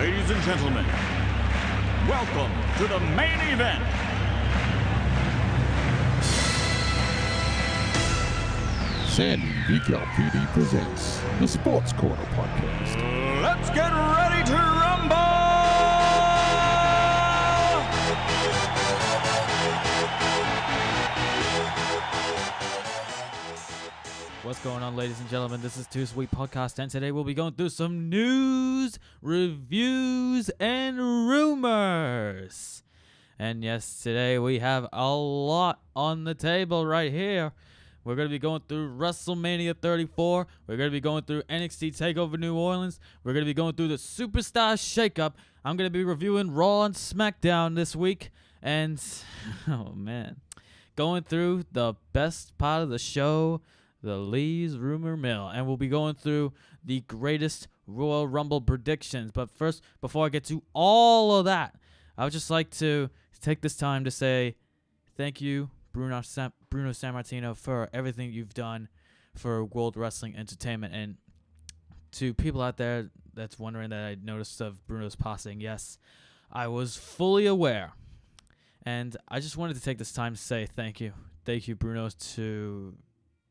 Ladies and gentlemen, welcome to the main event. Sandy VCAL PD presents the Sports Corner Podcast. Let's get ready to rumble! What's going on, ladies and gentlemen? This is 2Sweet Podcast, and today we'll be going through some news, reviews, and rumors. And yes, today we have a lot on the table right here. We're going to be going through WrestleMania 34. We're going to be going through NXT TakeOver New Orleans. We're going to be going through the Superstar Shakeup. I'm going to be reviewing Raw and SmackDown this week. And, oh man, going through the best part of the show, the Leigh's Rumor Mill. And we'll be going through the greatest Royal Rumble predictions. But first, before I get to all of that, I would just like to take this time to say thank you, Bruno Sammartino, for everything you've done for World Wrestling Entertainment. And to people out there that's wondering that I noticed of Bruno's passing, yes, I was fully aware. And I just wanted to take this time to say thank you. Thank you, Bruno,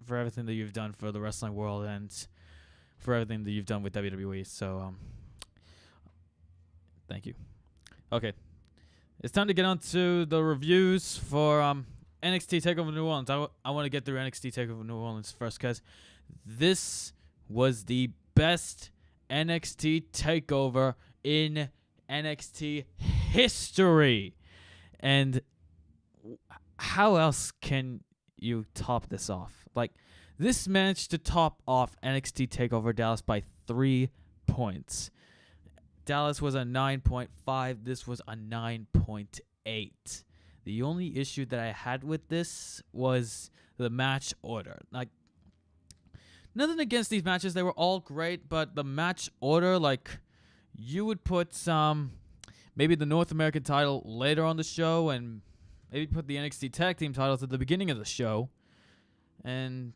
for everything that you've done for the wrestling world and for everything that you've done with WWE. So, thank you. Okay. It's time to get on to the reviews for NXT TakeOver New Orleans. I want to get through NXT TakeOver New Orleans first because this was the best NXT TakeOver in NXT history. And how else can you top this off? Like, this managed to top off NXT TakeOver Dallas by 3 points. Dallas was a 9.5. This was a 9.8. The only issue that I had with this was the match order. Like, nothing against these matches. They were all great, but the match order, like, you would put maybe the North American title later on the show and maybe put the NXT Tag Team titles at the beginning of the show and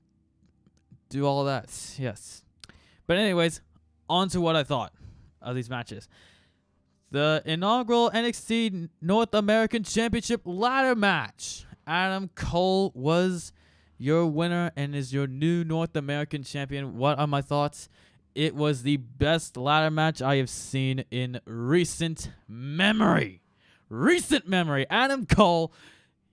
do all of that. Yes. But anyways, on to what I thought of these matches. The inaugural NXT North American Championship ladder match. Adam Cole was your winner and is your new North American champion. What are my thoughts? It was the best ladder match I have seen in recent memory. Adam Cole,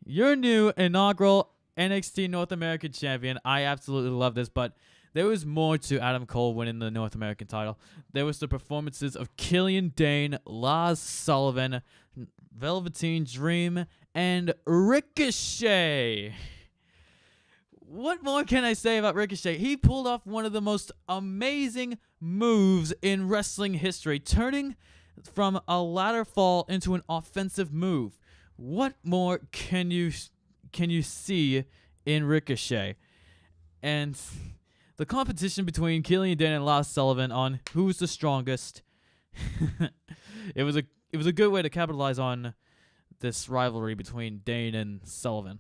your new inaugural NXT North American champion. I absolutely love this, but there was more to Adam Cole winning the North American title. There was the performances of Killian Dane, Lars Sullivan, Velveteen Dream, and Ricochet. What more can I say about Ricochet? He pulled off one of the most amazing moves in wrestling history, turning from a ladder fall into an offensive move. What more can you see in Ricochet? And the competition between Killian Dane and Lars Sullivan on who's the strongest. It was a good way to capitalize on this rivalry between Dane and Sullivan.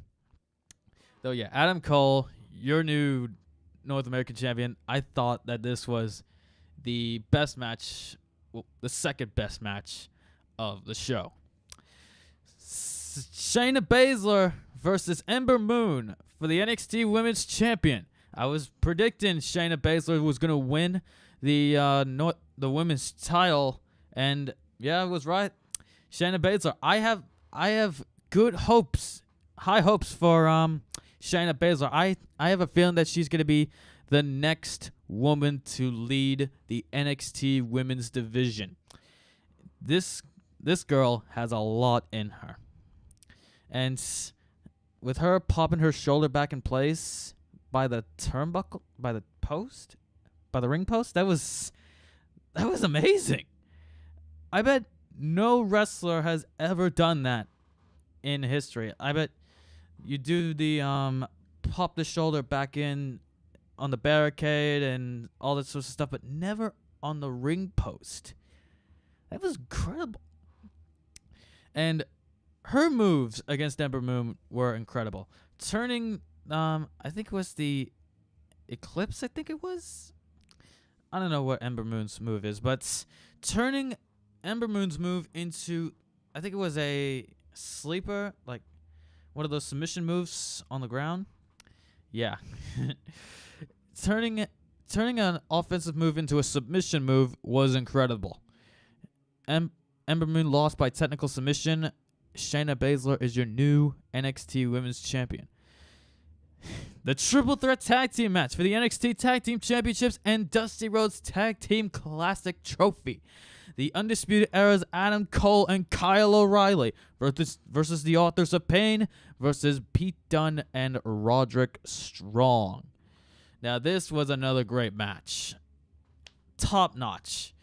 So yeah, Adam Cole, your new North American champion. I thought that this was the best match, the second best match of the show. Shayna Baszler versus Ember Moon for the NXT Women's Champion. I was predicting Shayna Baszler was going to win the women's title, and yeah, I was right. Shayna Baszler. I have good hopes, high hopes for Shayna Baszler. I have a feeling that she's going to be the next woman to lead the NXT Women's Division. This girl has a lot in her. And with her popping her shoulder back in place by the turnbuckle, by the ring post, that was amazing. I bet no wrestler has ever done that in history. I bet you do the pop the shoulder back in on the barricade and all that sort of stuff, but never on the ring post. That was incredible. And her moves against Ember Moon were incredible. Turning, I think it was the Eclipse, I don't know what Ember Moon's move is, but turning Ember Moon's move into, I think it was a sleeper, like one of those submission moves on the ground. Yeah. Turning an offensive move into a submission move was incredible. Ember Moon lost by technical submission. Shayna Baszler is your new NXT Women's Champion. The Triple Threat Tag Team match for the NXT Tag Team Championships and Dusty Rhodes Tag Team Classic Trophy. The Undisputed Era's Adam Cole and Kyle O'Reilly versus the Authors of Pain versus Pete Dunne and Roderick Strong. Now, this was another great match. Top notch.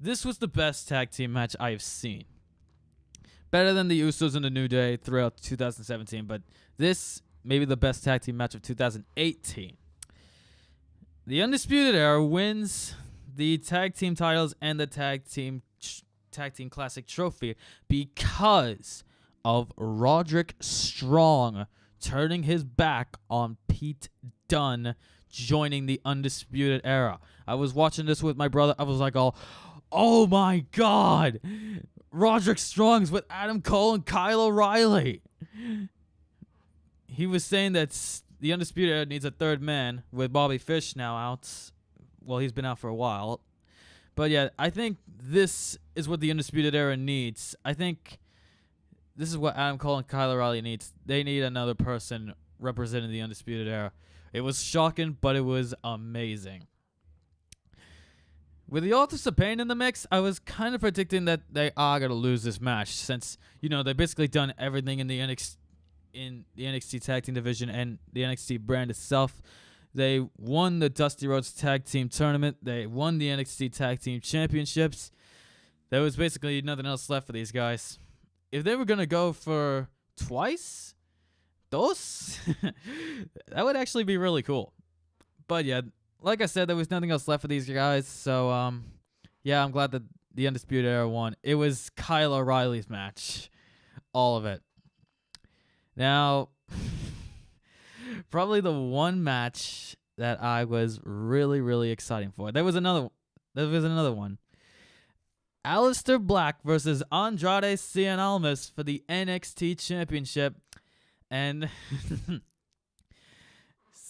This was the best tag team match I've seen. Better than the Usos and the New Day throughout 2017, but this maybe the best tag team match of 2018. The Undisputed Era wins the tag team titles and the tag team classic trophy because of Roderick Strong turning his back on Pete Dunne, joining the Undisputed Era. I was watching this with my brother. I was like, oh my God, Roderick Strong's with Adam Cole and Kyle O'Reilly. He was saying that the Undisputed Era needs a third man with Bobby Fish now out. Well, he's been out for a while. But yeah, I think this is what the Undisputed Era needs. I think this is what Adam Cole and Kyle O'Reilly needs. They need another person representing the Undisputed Era. It was shocking, but it was amazing. With the Authors of Pain in the mix, I was kind of predicting that they are going to lose this match since, they've basically done everything in the NXT Tag Team division and the NXT brand itself. They won the Dusty Rhodes Tag Team Tournament. They won the NXT Tag Team Championships. There was basically nothing else left for these guys. If they were going to go for twice, that would actually be really cool. But yeah, like I said, there was nothing else left for these guys. So, I'm glad that the Undisputed Era won. It was Kyle O'Reilly's match. All of it. Now, probably the one match that I was really, really excited for. There was another one. Aleister Black versus Andrade Cien Almas for the NXT Championship. And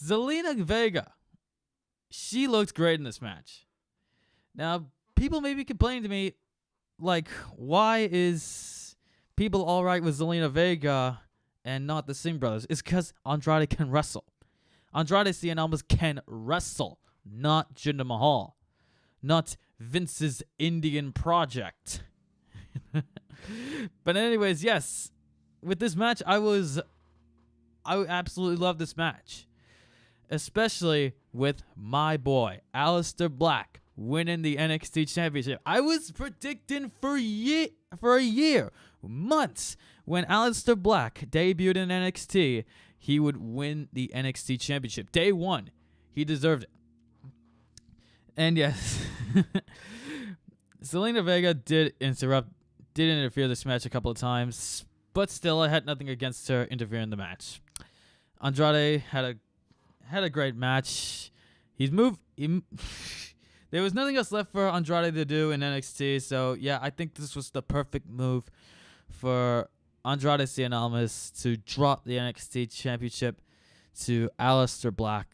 Zelina Vega, she looked great in this match. Now, people may be complaining to me, like, why is people all right with Zelina Vega and not the Singh brothers? It's because Andrade can wrestle. Andrade Cien Almas can wrestle, not Jinder Mahal, not Vince's Indian project. But anyways, yes, with this match, I absolutely love this match, especially with my boy Aleister Black winning the NXT Championship. I was predicting for a year, months, when Aleister Black debuted in NXT, he would win the NXT Championship. Day one, he deserved it. And yes, Zelina Vega did interfere this match a couple of times, but still, I had nothing against her interfering in the match. Andrade had a great match. There was nothing else left for Andrade to do in NXT, so yeah, I think this was the perfect move for Andrade Cien Almas to drop the NXT Championship to Aleister Black,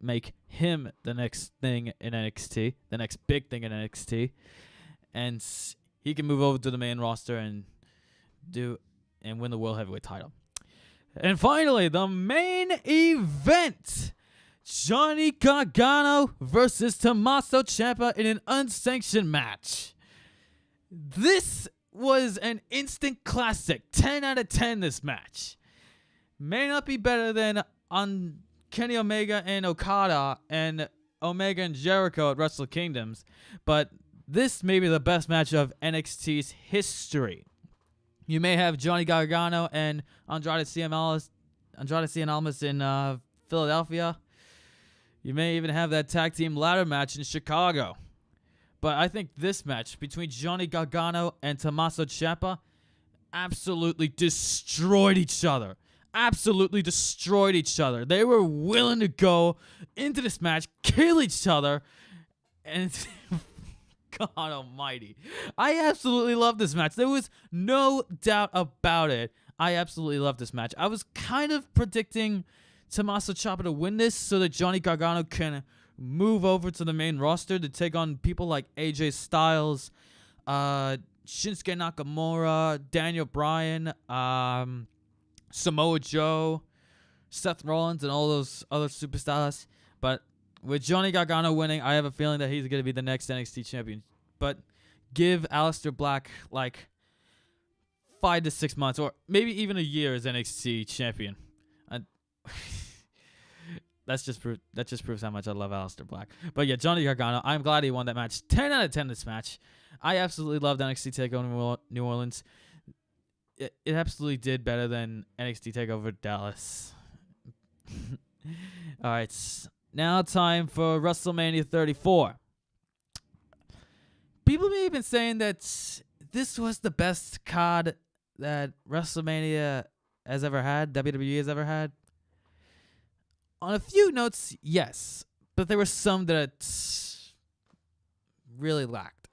make him the next thing in NXT, the next big thing in NXT, and he can move over to the main roster and win the World Heavyweight title. And finally, the main event. Johnny Gargano versus Tommaso Ciampa in an unsanctioned match. This was an instant classic. 10 out of 10 this match. May not be better than on Kenny Omega and Okada and Omega and Jericho at Wrestle Kingdoms, but this may be the best match of NXT's history. You may have Johnny Gargano and Andrade Cien Almas in Philadelphia. You may even have that tag team ladder match in Chicago. But I think this match between Johnny Gargano and Tommaso Ciampa absolutely destroyed each other. They were willing to go into this match, kill each other, and God almighty. I absolutely love this match. There was no doubt about it. I absolutely love this match. I was kind of predicting Tommaso Ciampa to win this so that Johnny Gargano can move over to the main roster to take on people like AJ Styles, Shinsuke Nakamura, Daniel Bryan, Samoa Joe, Seth Rollins, and all those other superstars. But with Johnny Gargano winning, I have a feeling that he's going to be the next NXT champion. But give Aleister Black like 5 to 6 months, or maybe even a year as NXT champion. That just proves how much I love Aleister Black. But yeah, Johnny Gargano, I'm glad he won that match. 10 out of 10 this match. I absolutely loved NXT TakeOver New Orleans. It absolutely did better than NXT TakeOver Dallas. All right, now time for WrestleMania 34. People may have been saying that this was the best card that WrestleMania has ever had, WWE has ever had. On a few notes, yes, but there were some that really lacked.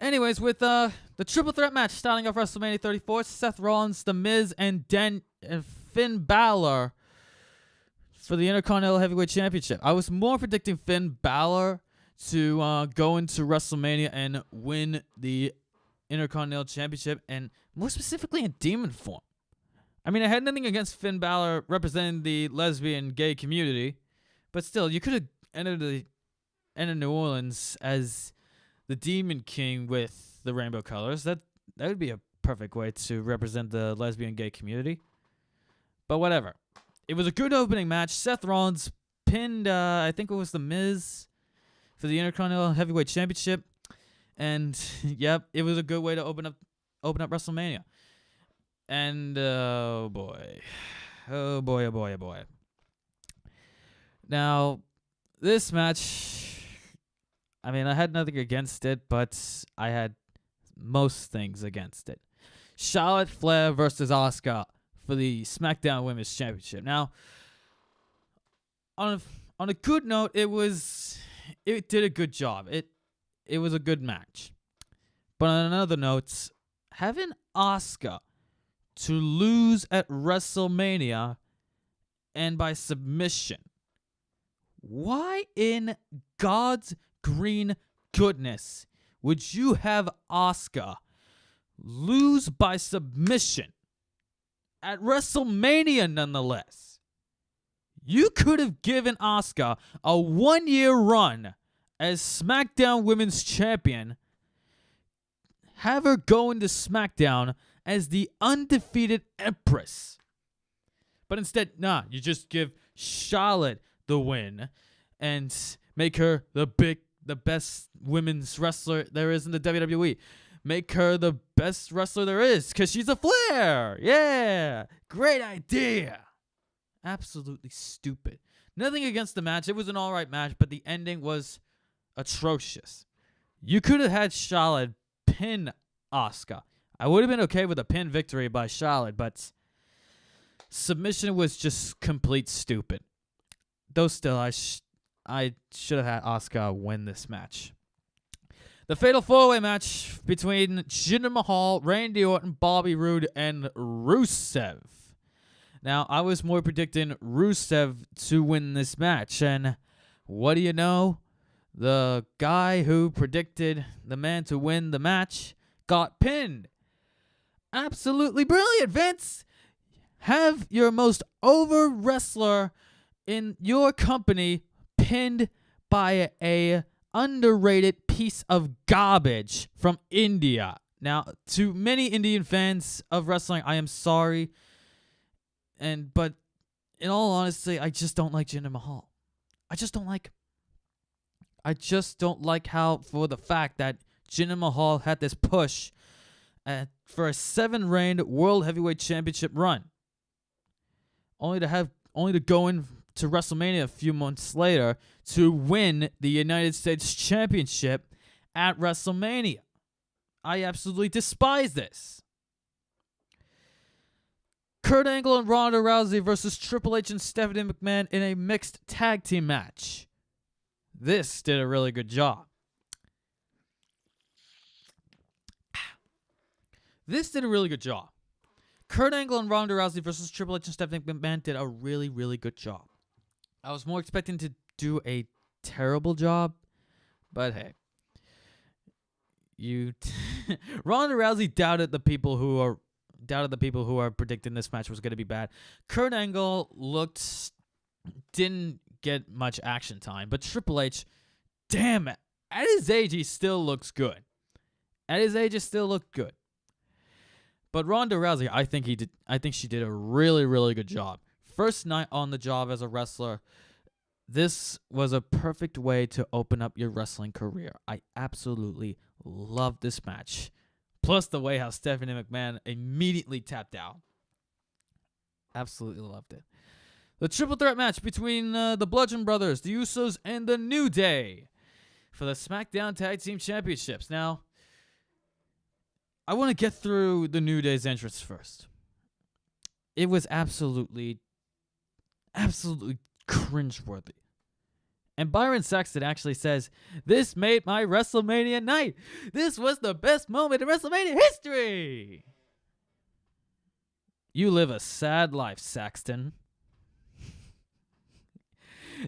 Anyways, with the triple threat match starting off WrestleMania 34, Seth Rollins, The Miz, and Finn Balor for the Intercontinental Heavyweight Championship. I was more predicting Finn Balor to go into WrestleMania and win the Intercontinental Championship, and more specifically in demon form. I mean, I had nothing against Finn Balor representing the lesbian gay community, but still, you could have entered New Orleans as the Demon King with the rainbow colors. That would be a perfect way to represent the lesbian gay community. But whatever. It was a good opening match. Seth Rollins pinned, I think it was The Miz for the Intercontinental Heavyweight Championship. And, yep, it was a good way to open up WrestleMania. And, oh boy. Now, this match, I mean, I had nothing against it, but I had most things against it. Charlotte Flair versus Asuka for the SmackDown Women's Championship. Now, on a good note, it did a good job. It was a good match. But on another note, having Asuka to lose at WrestleMania and by submission, why in God's green goodness would you have Asuka lose by submission at WrestleMania nonetheless? You could have given Asuka a 1-year run as SmackDown Women's Champion, have her go into SmackDown as the undefeated Empress. But instead, you just give Charlotte the win and make her the best women's wrestler there is in the WWE. Make her the best wrestler there is because she's a Flair. Yeah, great idea. Absolutely stupid. Nothing against the match. It was an all right match, but the ending was atrocious. You could have had Charlotte pin Asuka. I would have been okay with a pin victory by Charlotte, but submission was just complete stupid. Though still, I should have had Asuka win this match. The Fatal 4-Way match between Jinder Mahal, Randy Orton, Bobby Roode, and Rusev. Now, I was more predicting Rusev to win this match, and what do you know? The guy who predicted the man to win the match got pinned. Absolutely brilliant, Vince. Have your most over wrestler in your company pinned by a underrated piece of garbage from India. Now, to many Indian fans of wrestling, I am sorry. But in all honesty, I just don't like Jinder Mahal. I just don't like him. I just don't like how, for the fact that Jinder Mahal had this push for a 7-reign World Heavyweight Championship run, only to go in to WrestleMania a few months later to win the United States Championship at WrestleMania. I absolutely despise this. Kurt Angle and Ronda Rousey versus Triple H and Stephanie McMahon in a mixed tag team match. This did a really good job. This did a really good job. Kurt Angle and Ronda Rousey versus Triple H and Stephanie McMahon did a really, really good job. I was more expecting to do a terrible job, but hey. Ronda Rousey doubted the people who are predicting this match was going to be bad. Kurt Angle didn't get much action time, but Triple H, damn it, at his age he still looks good. At his age, it still looked good. But Ronda Rousey, I think she did a really, really good job. First night on the job as a wrestler, this was a perfect way to open up your wrestling career. I absolutely loved this match. Plus the way how Stephanie McMahon immediately tapped out. Absolutely loved it. The triple threat match between the Bludgeon Brothers, the Usos, and the New Day for the SmackDown Tag Team Championships. Now, I want to get through the New Day's entrance first. It was absolutely cringeworthy. And Byron Saxton actually says, "This made my WrestleMania night. This was the best moment in WrestleMania history." You live a sad life, Saxton.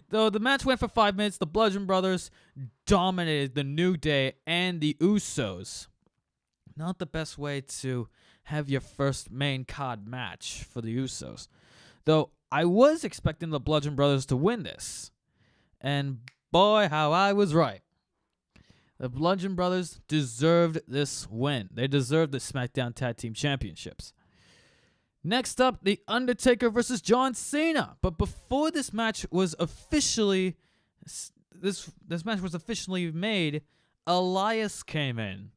Though the match went for 5 minutes, the Bludgeon Brothers dominated the New Day and the Usos. Not the best way to have your first main card match for the Usos. Though I was expecting the Bludgeon Brothers to win this. And boy, how I was right. The Bludgeon Brothers deserved this win. They deserved the SmackDown Tag Team Championships. Next up, The Undertaker versus John Cena. But before this match was officially made, Elias came in.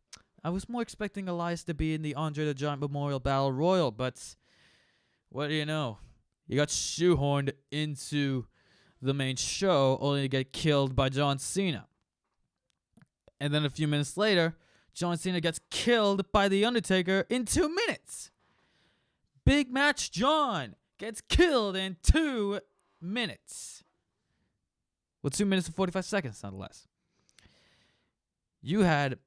I was more expecting Elias to be in the Andre the Giant Memorial Battle Royal, but what do you know? He got shoehorned into the main show only to get killed by John Cena. And then a few minutes later, John Cena gets killed by The Undertaker in 2 minutes. Big Match John gets killed in 2 minutes. Well, 2 minutes and 45 seconds, nonetheless. You had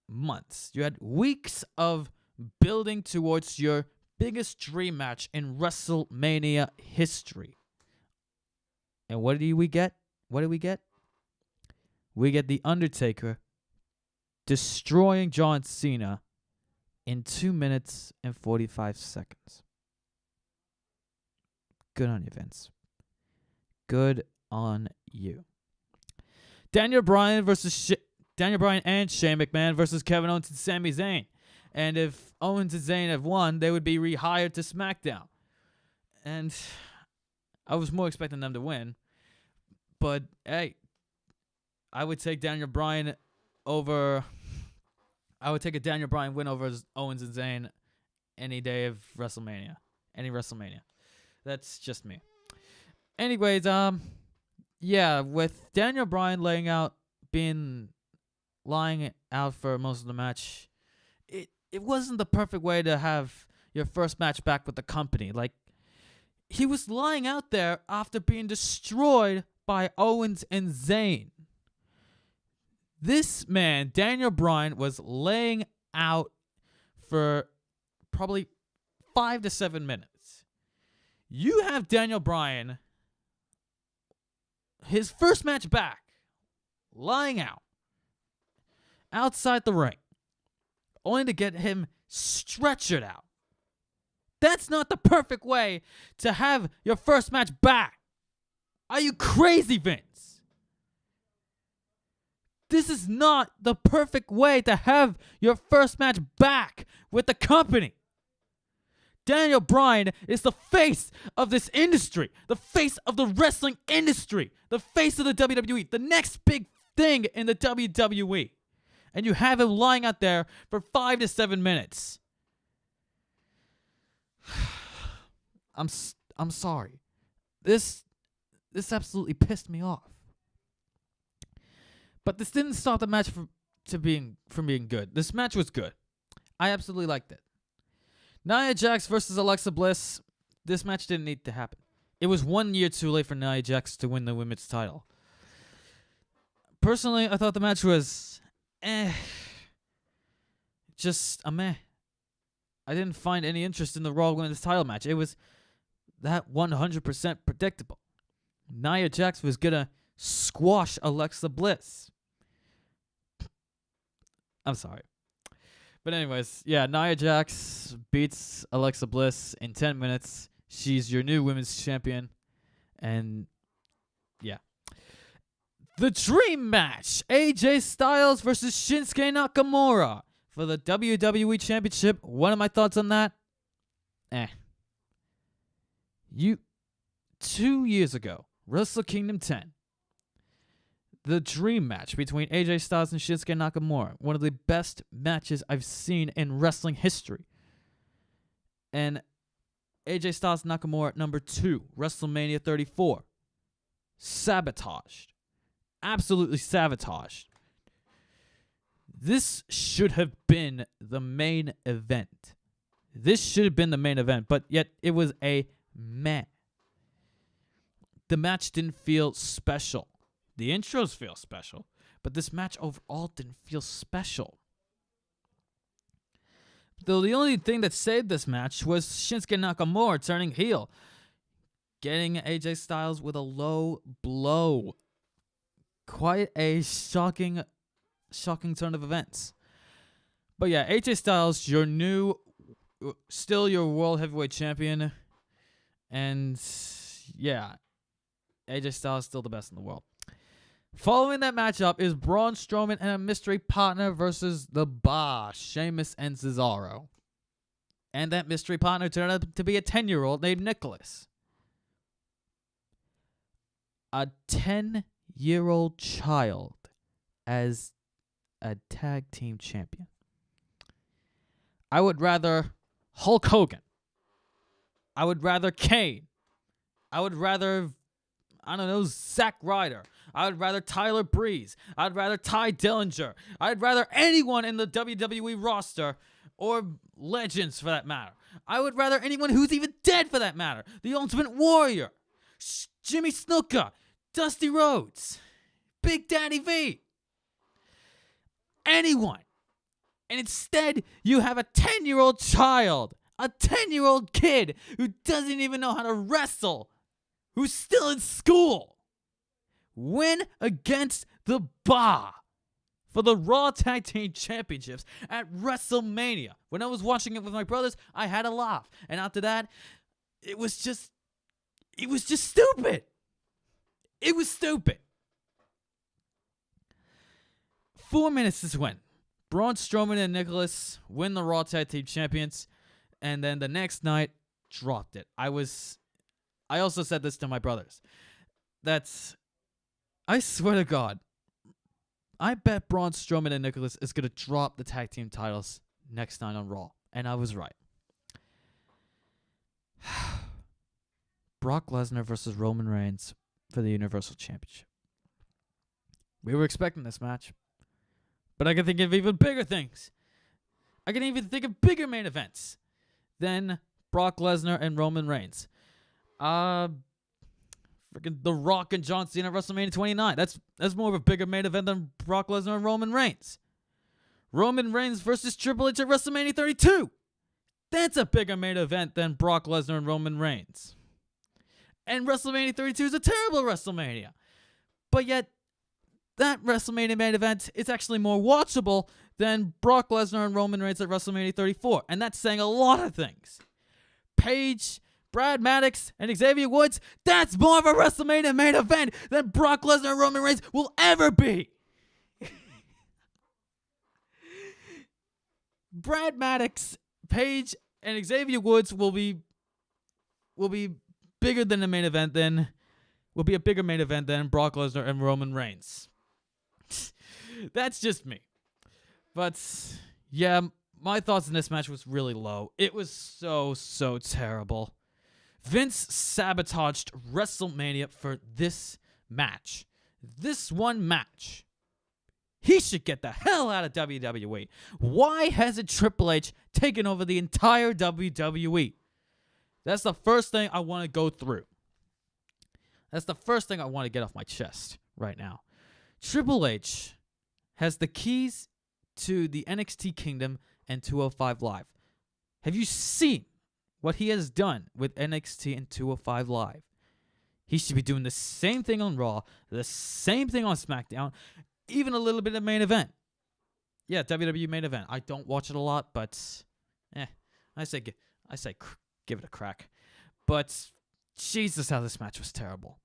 months, you had weeks of building towards your biggest dream match in WrestleMania history. And what do we get? What do we get? We get The Undertaker destroying John Cena in 2 minutes and 45 seconds. Good on you, Vince. Good on you. Daniel Bryan and Shane McMahon versus Kevin Owens and Sami Zayn. And if Owens and Zayn have won, they would be rehired to SmackDown. And I was more expecting them to win. But, hey, I would take Daniel Bryan over... I would take a Daniel Bryan win over Owens and Zayn any day of WrestleMania. Any WrestleMania. That's just me. Anyways, yeah, with Daniel Bryan lying out for most of the match, it wasn't the perfect way to have your first match back with the company. Like, he was lying out there after being destroyed by Owens and Zayn. This man, Daniel Bryan, was laying out for probably 5 to 7 minutes. You have Daniel Bryan, his first match back, lying out outside the ring, only to get him stretchered out. That's not the perfect way to have your first match back. Are you crazy, Vince? This is not the perfect way to have your first match back with the company. Daniel Bryan is the face of this industry, the face of the wrestling industry, the face of the WWE, the next big thing in the WWE. And you have him lying out there for 5 to 7 minutes. I'm sorry. This absolutely pissed me off. But this didn't stop the match from being good. This match was good. I absolutely liked it. Nia Jax versus Alexa Bliss. This match didn't need to happen. It was 1 year too late for Nia Jax to win the women's title. Personally, I thought the match was just a meh. I didn't find any interest in the Raw Women's title match. It was that 100% predictable. Nia Jax was going to squash Alexa Bliss. I'm sorry. But anyways, yeah, Nia Jax beats Alexa Bliss in 10 minutes. She's your new women's champion. And yeah. The dream match. AJ Styles versus Shinsuke Nakamura for the WWE Championship. What are my thoughts on that? 2 years ago, Wrestle Kingdom 10. The dream match between AJ Styles and Shinsuke Nakamura. One of the best matches I've seen in wrestling history. And AJ Styles Nakamura number 2, WrestleMania 34. Sabotaged. Absolutely sabotaged. This should have been the main event. But yet it was a meh. The match didn't feel special. The intros feel special, but this match overall didn't feel special. Though the only thing that saved this match was Shinsuke Nakamura turning heel, getting AJ Styles with a low blow. Quite a shocking turn of events. But yeah, AJ Styles, still your World Heavyweight Champion. And yeah, AJ Styles still the best in the world. Following that matchup is Braun Strowman and a mystery partner versus the Bar, Sheamus and Cesaro. And that mystery partner turned out to be a 10-year-old named Nicholas. A 10-year-old child as a tag team champion. I would rather Hulk Hogan. I would rather Kane. I would rather, Zack Ryder. I would rather Tyler Breeze. I'd rather Ty Dillinger. I'd rather anyone in the WWE roster, or legends for that matter. I would rather anyone who's even dead for that matter. The Ultimate Warrior. Jimmy Snuka. Dusty Rhodes. Big Daddy V. Anyone. And instead, you have a 10-year-old child. A 10-year-old kid who doesn't even know how to wrestle. Who's still in school. Win against the Bar for the Raw Tag Team Championships at WrestleMania. When I was watching it with my brothers, I had a laugh. And after that, it was just stupid. It was stupid. 4 minutes this went. Braun Strowman and Nicholas win the Raw Tag Team Champions. And then the next night, dropped it. I also said this to my brothers. I swear to God, I bet Braun Strowman and Nicholas is going to drop the tag team titles next night on Raw. And I was right. Brock Lesnar versus Roman Reigns for the Universal Championship. We were expecting this match. But I can think of even bigger things. I can even think of bigger main events than Brock Lesnar and Roman Reigns. Freaking The Rock and John Cena at WrestleMania 29. That's more of a bigger main event than Brock Lesnar and Roman Reigns. Roman Reigns versus Triple H at WrestleMania 32. That's a bigger main event than Brock Lesnar and Roman Reigns. And WrestleMania 32 is a terrible WrestleMania. But yet, that WrestleMania main event is actually more watchable than Brock Lesnar and Roman Reigns at WrestleMania 34. And that's saying a lot of things. Paige, Brad Maddox, and Xavier Woods, that's more of a WrestleMania main event than Brock Lesnar and Roman Reigns will ever be. Brad Maddox, Paige, and Xavier Woods will be bigger than the main event will be a bigger main event than Brock Lesnar and Roman Reigns. That's just me. But yeah, my thoughts on this match was really low. It was so terrible. Vince sabotaged WrestleMania for this match. This one match. He should get the hell out of WWE. Why hasn't Triple H taken over the entire WWE? That's the first thing I want to go through. That's the first thing I want to get off my chest right now. Triple H has the keys to the NXT Kingdom and 205 Live. Have you seen what he has done with NXT and 205 Live? He should be doing the same thing on Raw, the same thing on SmackDown, even a little bit of Main Event. Yeah, WWE Main Event. I don't watch it a lot, but I say give it a crack. But Jesus, how this match was terrible.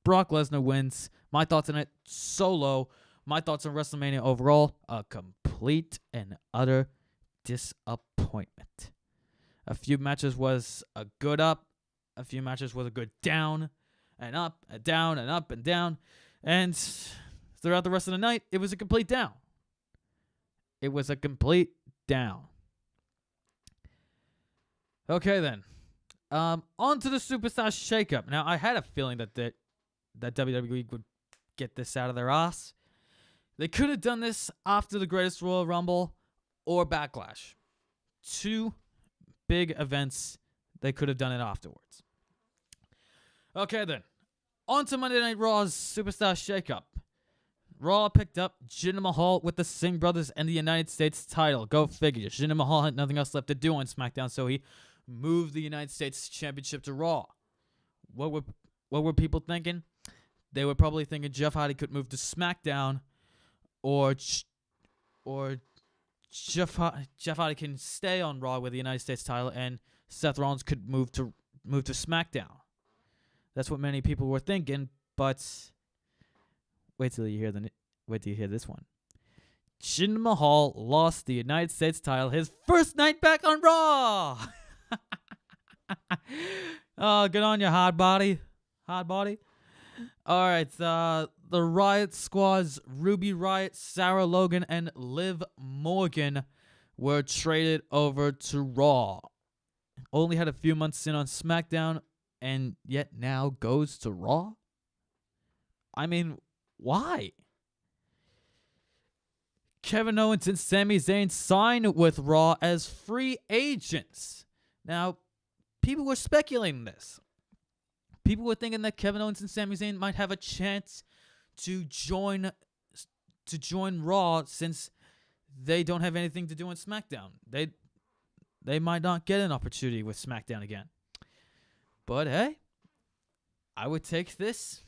Brock Lesnar wins. My thoughts on it, so low. My thoughts on WrestleMania overall, a complete and utter disappointment. A few matches was a good up. A few matches was a good down and up and down and up and down. And throughout the rest of the night, it was a complete down. It was a complete down. Okay, then. On to the Superstar Shakeup. Now, I had a feeling that WWE would get this out of their ass. They could have done this after the Greatest Royal Rumble or Backlash. Two big events. They could have done it afterwards. Okay, then. On to Monday Night Raw's Superstar Shakeup. Raw picked up Jinder Mahal with the Singh brothers and the United States title. Go figure. Jinder Mahal had nothing else left to do on SmackDown, so he moved the United States Championship to Raw. What were people thinking? They were probably thinking Jeff Hardy could move to SmackDown, or Jeff Hardy can stay on Raw with the United States title, and Seth Rollins could move to SmackDown. That's what many people were thinking, but wait till you hear this one. Jinder Mahal lost the United States title his first night back on Raw. Oh, good on you, hard body. All right, the Riot Squad's Ruby Riott, Sarah Logan, and Liv Morgan were traded over to Raw. Only had a few months in on SmackDown, and yet now goes to Raw? I mean, why? Kevin Owens and Sami Zayn signed with Raw as free agents. Now, people were speculating this. People were thinking that Kevin Owens and Sami Zayn might have a chance to join Raw, since they don't have anything to do on SmackDown. They might not get an opportunity with SmackDown again. But hey, I would take this.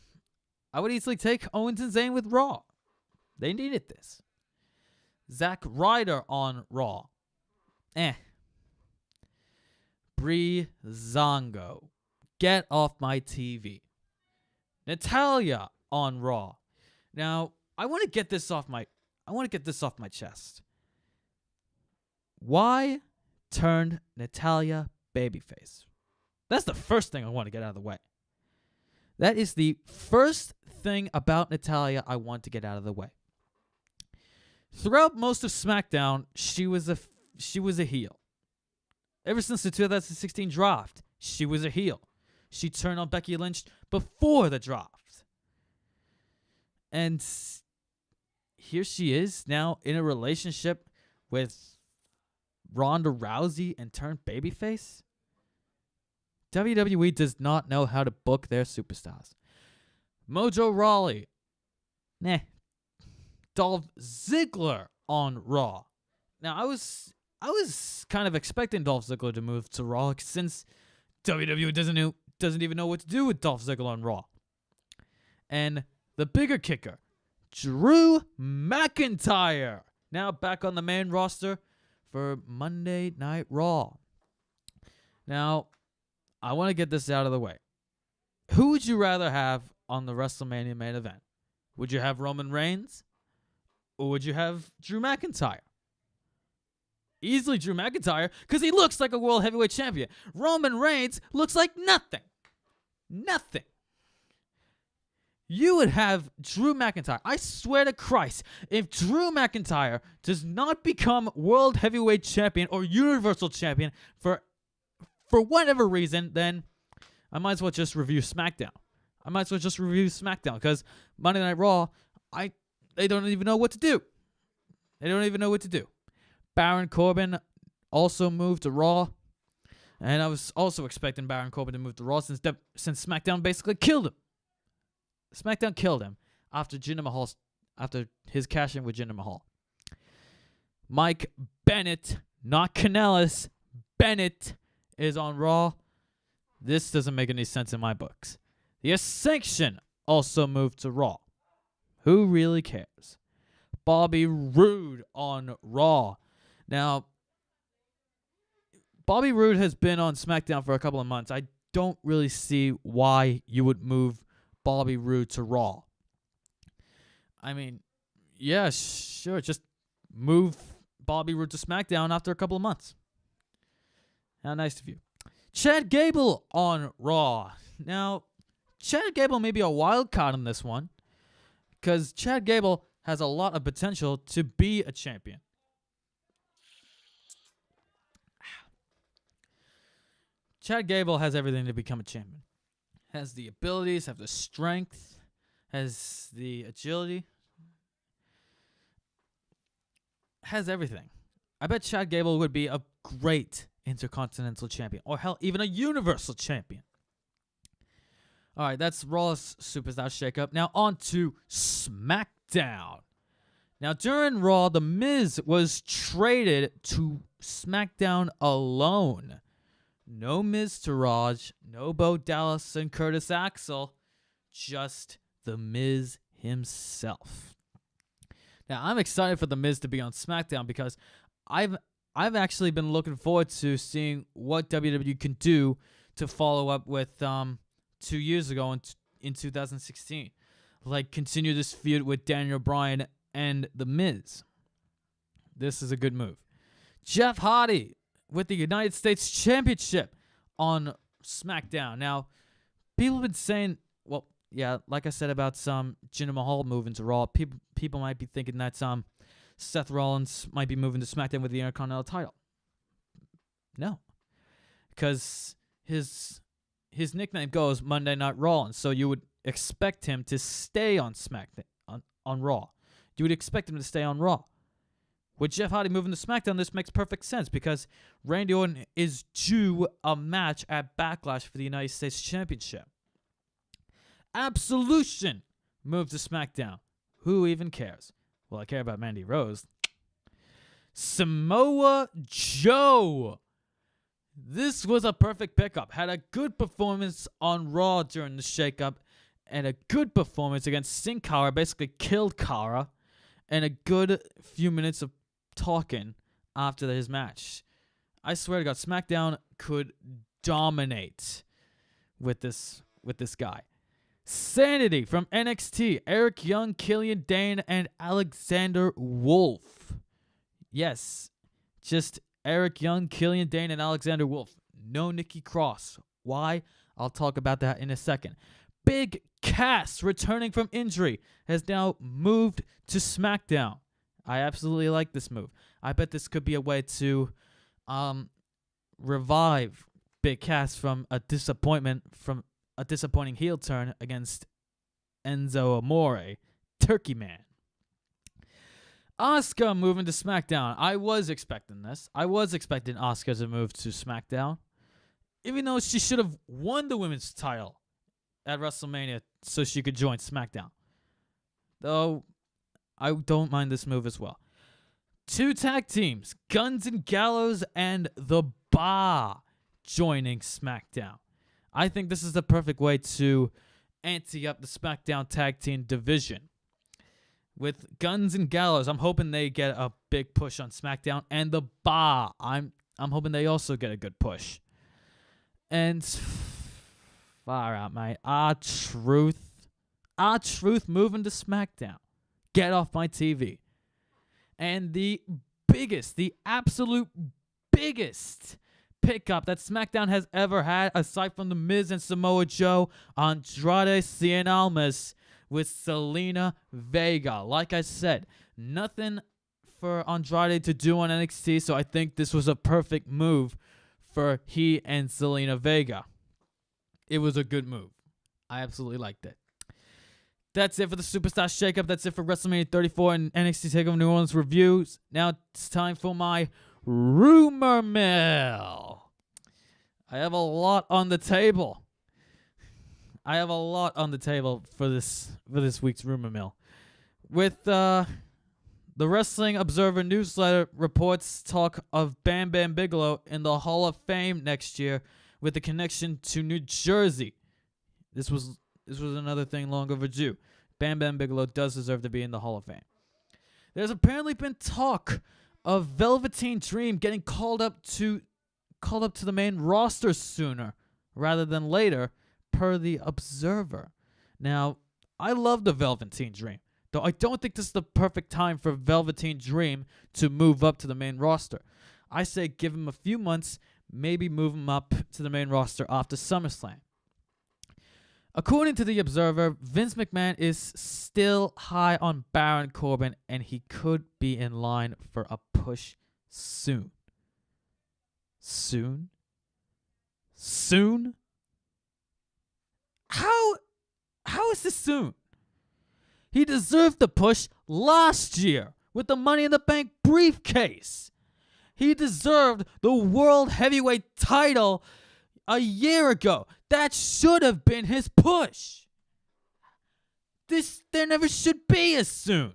I would easily take Owens and Zayn with Raw. They needed this. Zack Ryder on Raw. Brie Zongo. Get off my TV. Natalya on Raw. Now, I want to get this off my chest. Why turn Natalya babyface? That's the first thing I want to get out of the way. That is the first thing about Natalya I want to get out of the way. Throughout most of SmackDown, she was a heel. Ever since the 2016 draft, she was a heel. She turned on Becky Lynch before the draft. And here she is now in a relationship with Ronda Rousey and turned babyface. WWE does not know how to book their superstars. Mojo Rawley. Dolph Ziggler on Raw. Now, I was kind of expecting Dolph Ziggler to move to Raw, since WWE doesn't even know what to do with Dolph Ziggler on Raw. And the bigger kicker, Drew McIntyre, now back on the main roster for Monday Night Raw. Now, I want to get this out of the way. Who would you rather have on the WrestleMania main event? Would you have Roman Reigns? Or would you have Drew McIntyre? Easily Drew McIntyre, because he looks like a World Heavyweight Champion. Roman Reigns looks like nothing. Nothing. You would have Drew McIntyre. I swear to Christ, if Drew McIntyre does not become World Heavyweight Champion or Universal Champion for whatever reason, then I might as well just review SmackDown. Because Monday Night Raw, they don't even know what to do. Baron Corbin also moved to Raw. And I was also expecting Baron Corbin to move to Raw since SmackDown basically killed him. SmackDown killed him after his cash-in with Jinder Mahal. Mike Bennett not Kanellis. Bennett is on Raw. This doesn't make any sense in my books. The Ascension also moved to Raw. Who really cares? Bobby Roode on Raw. Now, Bobby Roode has been on SmackDown for a couple of months. I don't really see why you would move Bobby Roode to Raw. I mean, yeah, sure. Just move Bobby Roode to SmackDown after a couple of months. How nice of you. Chad Gable on Raw. Now, Chad Gable may be a wild card in this one because Chad Gable has a lot of potential to be a champion. Chad Gable has everything to become a champion. Has the abilities, has the strength, has the agility. Has everything. I bet Chad Gable would be a great Intercontinental Champion. Or hell, even a Universal Champion. Alright, that's Raw's Superstar Shakeup. Now on to SmackDown. Now during Raw, The Miz was traded to SmackDown alone. No Miz Taraj, no Bo Dallas and Curtis Axel, just The Miz himself. Now I'm excited for The Miz to be on SmackDown because I've actually been looking forward to seeing what WWE can do to follow up with 2 years ago in 2016. Like continue this feud with Daniel Bryan and The Miz. This is a good move. Jeff Hardy with the United States Championship on SmackDown. Now, people have been saying, well, yeah, like I said about some Jinder Mahal moving to Raw, people might be thinking that Seth Rollins might be moving to SmackDown with the Intercontinental title. No. Because his nickname goes Monday Night Rollins, so you would expect him to stay on SmackDown, on Raw. You would expect him to stay on Raw. With Jeff Hardy moving to SmackDown, this makes perfect sense because Randy Orton is due a match at Backlash for the United States Championship. Absolution moved to SmackDown. Who even cares? Well, I care about Mandy Rose. Samoa Joe. This was a perfect pickup. Had a good performance on Raw during the shakeup and a good performance against Sin Cara. Basically killed Cara. And a good few minutes of talking after his match. I swear to God, SmackDown could dominate with this guy. Sanity from NXT. Eric Young, Killian Dane, and Alexander Wolf. Yes, just Eric Young, Killian Dane, and Alexander Wolf. No Nikki Cross. Why? I'll talk about that in a second. Big Cass, returning from injury, has now moved to SmackDown. I absolutely like this move. I bet this could be a way to revive Big Cass from a disappointing heel turn against Enzo Amore, Turkey Man. Asuka moving to SmackDown. I was expecting this. I was expecting Asuka to move to SmackDown, even though she should have won the women's title at WrestleMania so she could join SmackDown. Though, I don't mind this move as well. 2 tag teams, Guns and Gallows and The Bar, joining SmackDown. I think this is the perfect way to ante up the SmackDown tag team division. With Guns and Gallows, I'm hoping they get a big push on SmackDown, and The Bar, I'm hoping they also get a good push. And far out, mate. R-Truth moving to SmackDown. Get off my TV. And the absolute biggest pickup that SmackDown has ever had, aside from The Miz and Samoa Joe, Andrade Cien Almas with Zelina Vega. Like I said, nothing for Andrade to do on NXT, so I think this was a perfect move for he and Zelina Vega. It was a good move. I absolutely liked it. That's it for the Superstar Shakeup. That's it for WrestleMania 34 and NXT TakeOver New Orleans reviews. Now it's time for my rumor mill. I have a lot on the table. For this week's rumor mill. With the The Wrestling Observer newsletter reports talk of Bam Bam Bigelow in the Hall of Fame next year with a connection to New Jersey. This was another thing long overdue. Bam Bam Bigelow does deserve to be in the Hall of Fame. There's apparently been talk of Velveteen Dream getting called up to the main roster sooner rather than later, per the Observer. Now, I love the Velveteen Dream, though I don't think this is the perfect time for Velveteen Dream to move up to the main roster. I say give him a few months, maybe move him up to the main roster after SummerSlam. According to the Observer, Vince McMahon is still high on Baron Corbin, and he could be in line for a push soon. Soon? How is this soon? He deserved the push last year with the Money in the Bank briefcase. He deserved the World Heavyweight title a year ago. That should have been his push. There never should be a soon.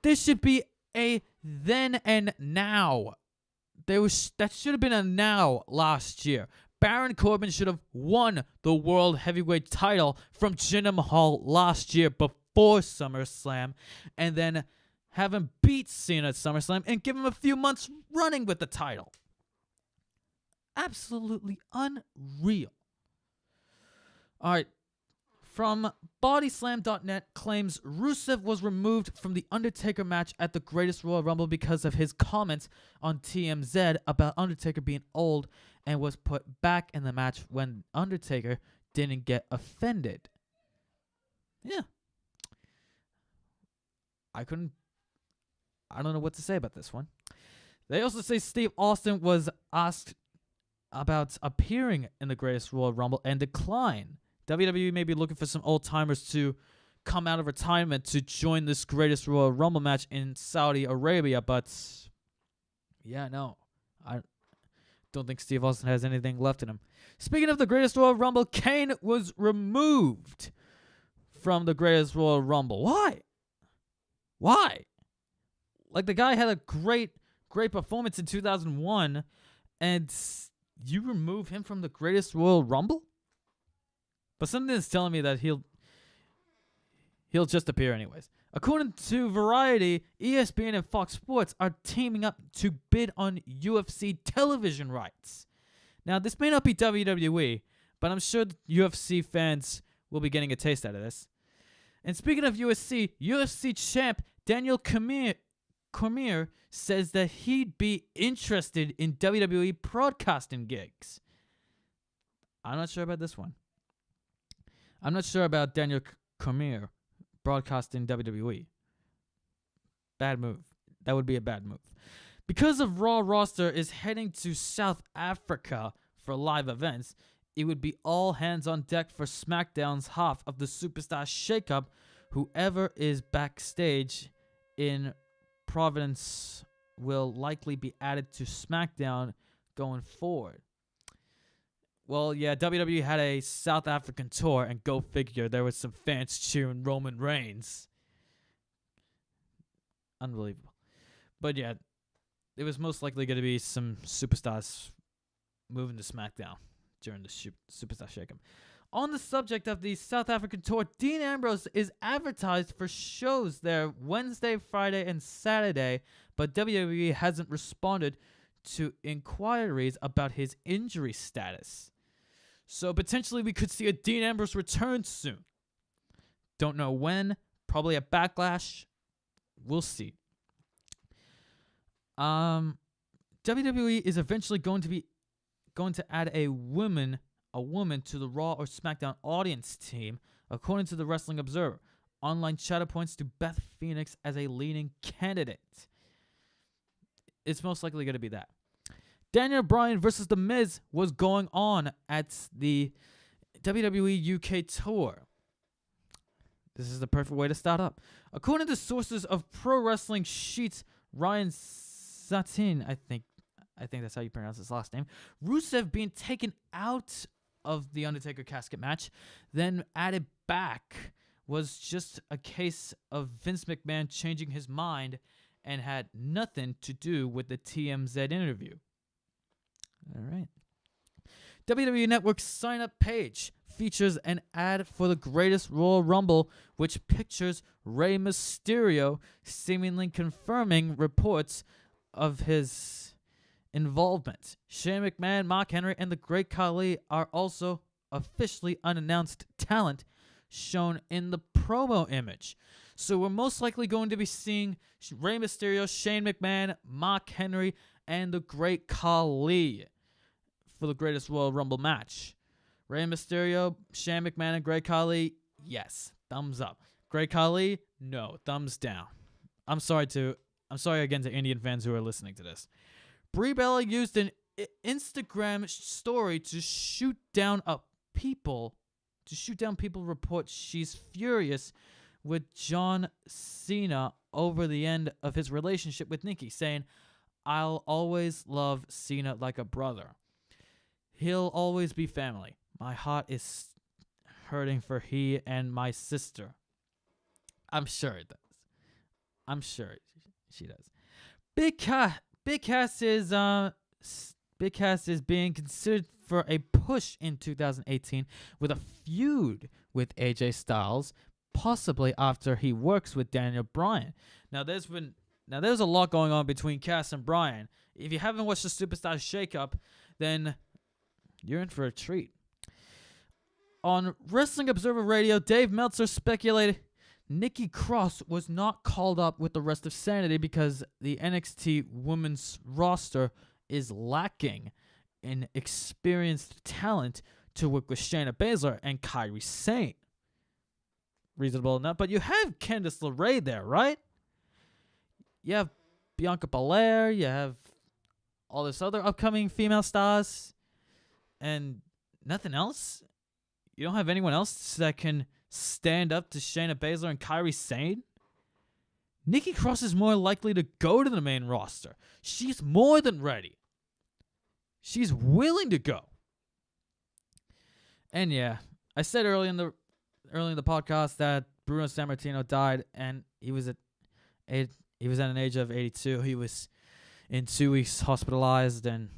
This should be a then and now. That should have been a now last year. Baron Corbin should have won the World Heavyweight title from Jinder Mahal last year before SummerSlam, and then have him beat Cena at SummerSlam and give him a few months running with the title. Absolutely unreal. All right. From Bodyslam.net claims Rusev was removed from the Undertaker match at the Greatest Royal Rumble because of his comments on TMZ about Undertaker being old, and was put back in the match when Undertaker didn't get offended. Yeah. I don't know what to say about this one. They also say Steve Austin was asked about appearing in the Greatest Royal Rumble and declined. WWE may be looking for some old-timers to come out of retirement to join this Greatest Royal Rumble match in Saudi Arabia, but yeah, no. I don't think Steve Austin has anything left in him. Speaking of the Greatest Royal Rumble, Kane was removed from the Greatest Royal Rumble. Why? Like, the guy had a great performance in 2001, and you remove him from the Greatest Royal Rumble? But something is telling me that he'll just appear anyways. According to Variety, ESPN and Fox Sports are teaming up to bid on UFC television rights. Now, this may not be WWE, but I'm sure UFC fans will be getting a taste out of this. And speaking of UFC champ Daniel Cormier says that he'd be interested in WWE broadcasting gigs. I'm not sure about this one. I'm not sure about Daniel Cormier broadcasting WWE. Bad move. That would be a bad move. Because of Raw roster is heading to South Africa for live events, it would be all hands on deck for SmackDown's half of the Superstar Shakeup. Whoever is backstage in Providence will likely be added to SmackDown going forward. Well, yeah, WWE had a South African tour, and go figure, there was some fans cheering Roman Reigns. Unbelievable. But yeah, it was most likely going to be some superstars moving to SmackDown during the Superstar Shakeup. On the subject of the South African tour, Dean Ambrose is advertised for shows there Wednesday, Friday, and Saturday, but WWE hasn't responded to inquiries about his injury status. So potentially we could see a Dean Ambrose return soon. Don't know when. Probably a Backlash. We'll see. WWE is eventually going to add a woman to the Raw or SmackDown audience team, according to the Wrestling Observer. Online chatter points to Beth Phoenix as a leading candidate. It's most likely going to be that. Daniel Bryan versus The Miz was going on at the WWE UK tour. This is the perfect way to start up. According to sources of Pro Wrestling Sheets, Ryan Satin, I think that's how you pronounce his last name, Rusev being taken out of the Undertaker casket match, then added back was just a case of Vince McMahon changing his mind and had nothing to do with the TMZ interview. All right. WWE Network's sign-up page features an ad for the Greatest Royal Rumble, which pictures Rey Mysterio seemingly confirming reports of his involvement. Shane McMahon, Mark Henry, and the Great Khali are also officially unannounced talent shown in the promo image. So we're most likely going to be seeing Rey Mysterio, Shane McMahon, Mark Henry, and the Great Khali for the Greatest Royal Rumble match. Rey Mysterio, Shane McMahon, and Great Khali, yes, thumbs up. Great Khali, no, thumbs down. I'm sorry again to Indian fans who are listening to this. Brie Bella used an Instagram story to shoot down people report she's furious with John Cena over the end of his relationship with Nikki, saying, "I'll always love Cena like a brother. He'll always be family. My heart is hurting for he and my sister." I'm sure it does. I'm sure she does. Big Cass is being considered for a push in 2018 with a feud with AJ Styles, possibly after he works with Daniel Bryan. Now there's a lot going on between Cass and Bryan. If you haven't watched the Superstar Shakeup, then you're in for a treat. On Wrestling Observer Radio, Dave Meltzer speculated Nikki Cross was not called up with the rest of Sanity because the NXT women's roster is lacking in experienced talent to work with Shayna Baszler and Kairi Sane. Reasonable enough, but you have Candice LeRae there, right? You have Bianca Belair, you have all this other upcoming female stars, and nothing else? You don't have anyone else that can stand up to Shayna Baszler and Kairi Sane? Nikki Cross is more likely to go to the main roster. She's more than ready. She's willing to go. And yeah, I said early in the podcast that Bruno Sammartino died, and he was at an age of 82. He was in 2 weeks hospitalized, and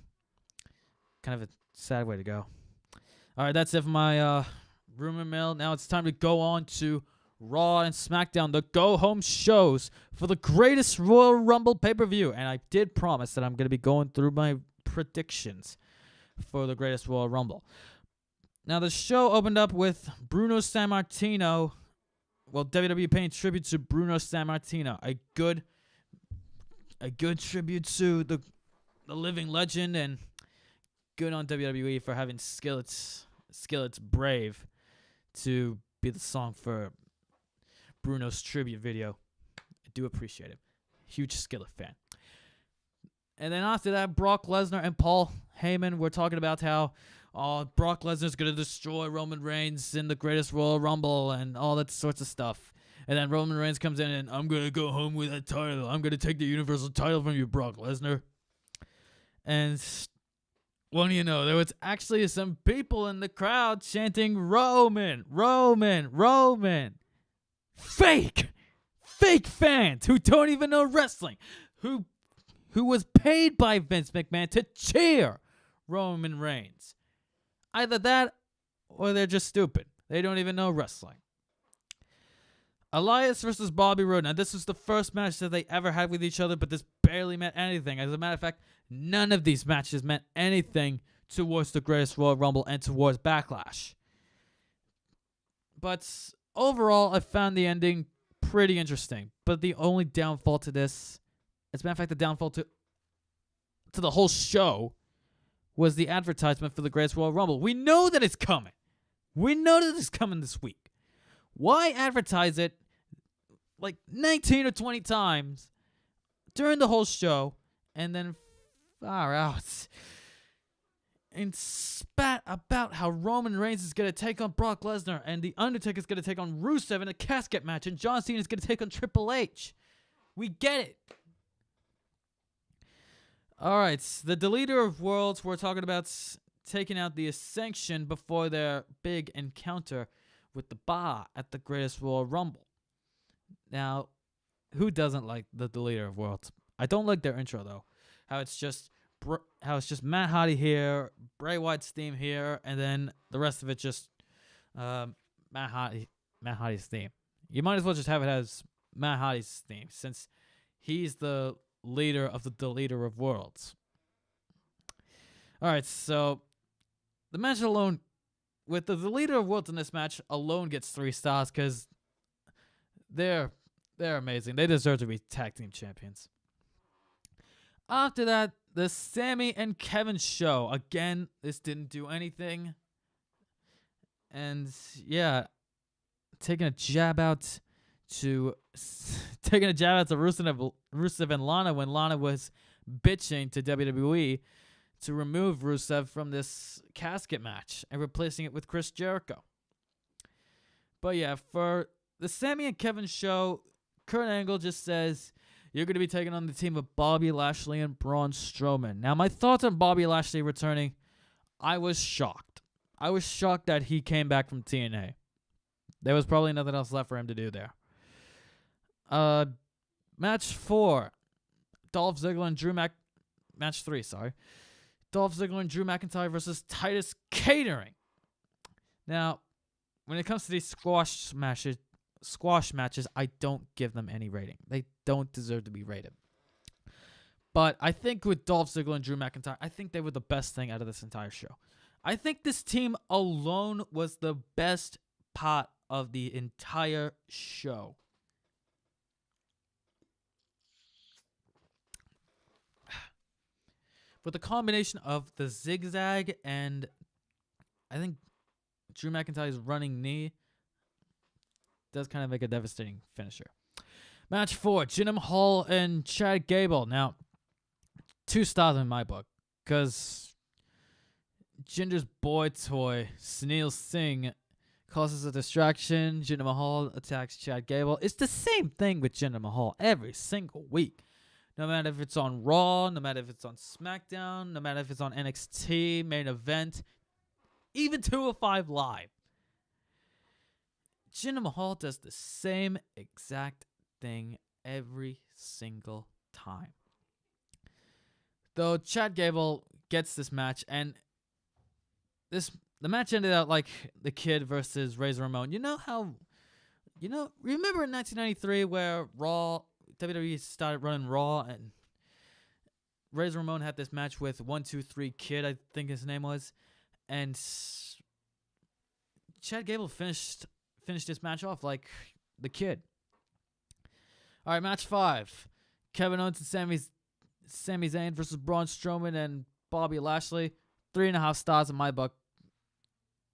kind of a sad way to go. All right, that's it for my rumor mill. Now it's time to go on to Raw and SmackDown, the go-home shows for the Greatest Royal Rumble pay-per-view. And I did promise that I'm going to be going through my predictions for the Greatest Royal Rumble. Now, the show opened up with Bruno Sammartino. Well, WWE paying tribute to Bruno Sammartino. A good tribute to the living legend, and good on WWE for having Skillet's Brave to be the song for Bruno's tribute video. I do appreciate it. Huge Skillet fan. And then after that, Brock Lesnar and Paul Heyman were talking about how Brock Lesnar's going to destroy Roman Reigns in the Greatest Royal Rumble and all that sorts of stuff. And then Roman Reigns comes in and, "I'm going to go home with that title. I'm going to take the Universal title from you, Brock Lesnar." And what do you know, there was actually some people in the crowd chanting, "Roman, Roman, Roman." Fake fans who don't even know wrestling, who was paid by Vince McMahon to cheer Roman Reigns. Either that, or they're just stupid. They don't even know wrestling. Elias versus Bobby Roode. Now, this was the first match that they ever had with each other, but this barely meant anything. As a matter of fact, none of these matches meant anything towards the Greatest Royal Rumble and towards Backlash. But overall, I found the ending pretty interesting. But the only downfall to this, as a matter of fact, the downfall to the whole show, was the advertisement for the Greatest Royal Rumble. We know that it's coming. We know that it's coming this week. Why advertise it like 19 or 20 times during the whole show and then far out and spat about how Roman Reigns is going to take on Brock Lesnar and the Undertaker is going to take on Rusev in a casket match and John Cena is going to take on Triple H? We get it. All right, the Deleter of Worlds, we're talking about taking out the Ascension before their big encounter with the bar at the Greatest Royal Rumble. Now, who doesn't like the Deletion of Worlds? I don't like their intro though. How it's just Matt Hardy here, Bray Wyatt's theme here, and then the rest of it just Matt Hardy's theme. You might as well just have it as Matt Hardy's theme, since he's the leader of the Deletion of Worlds. All right, so the match alone, with the Deletion of Worlds in this match alone, gets 3 stars because they're amazing. They deserve to be tag team champions. After that, the Sami and Kevin show. Again, this didn't do anything. And yeah, taking a jab out to Rusev and Lana when Lana was bitching to WWE to remove Rusev from this casket match and replacing it with Chris Jericho. But yeah, for the Sami and Kevin show, Kurt Angle just says, you're going to be taking on the team of Bobby Lashley and Braun Strowman. Now, my thoughts on Bobby Lashley returning, I was shocked. I was shocked that he came back from TNA. There was probably nothing else left for him to do there. Match 4. Dolph Ziggler and Drew Match 3, sorry. Dolph Ziggler and Drew McIntyre versus Titus Catering. Now, when it comes to these squash matches, I don't give them any rating. They don't deserve to be rated. But I think with Dolph Ziggler and Drew McIntyre, I think they were the best thing out of this entire show. I think this team alone was the best part of the entire show. With the combination of the zigzag and I think Drew McIntyre's running knee does kind of make a devastating finisher. Match 4, Jinder Mahal and Chad Gable. Now, 2 stars in my book, because Jinder's boy toy, Sunil Singh, causes a distraction. Jinder Mahal attacks Chad Gable. It's the same thing with Jinder Mahal every single week. No matter if it's on Raw, no matter if it's on SmackDown, no matter if it's on NXT, Main Event, even 205 Live. Jinder Mahal does the same exact thing every single time. Though Chad Gable gets this match, and the match ended out like the Kid versus Razor Ramon. Remember in 1993 where WWE started running Raw, and Razor Ramon had this match with 1-2-3 Kid, I think his name was, and Chad Gable finished this match off like the Kid. All right, match 5. Kevin Owens and Sami Zayn versus Braun Strowman and Bobby Lashley. 3.5 stars in my book.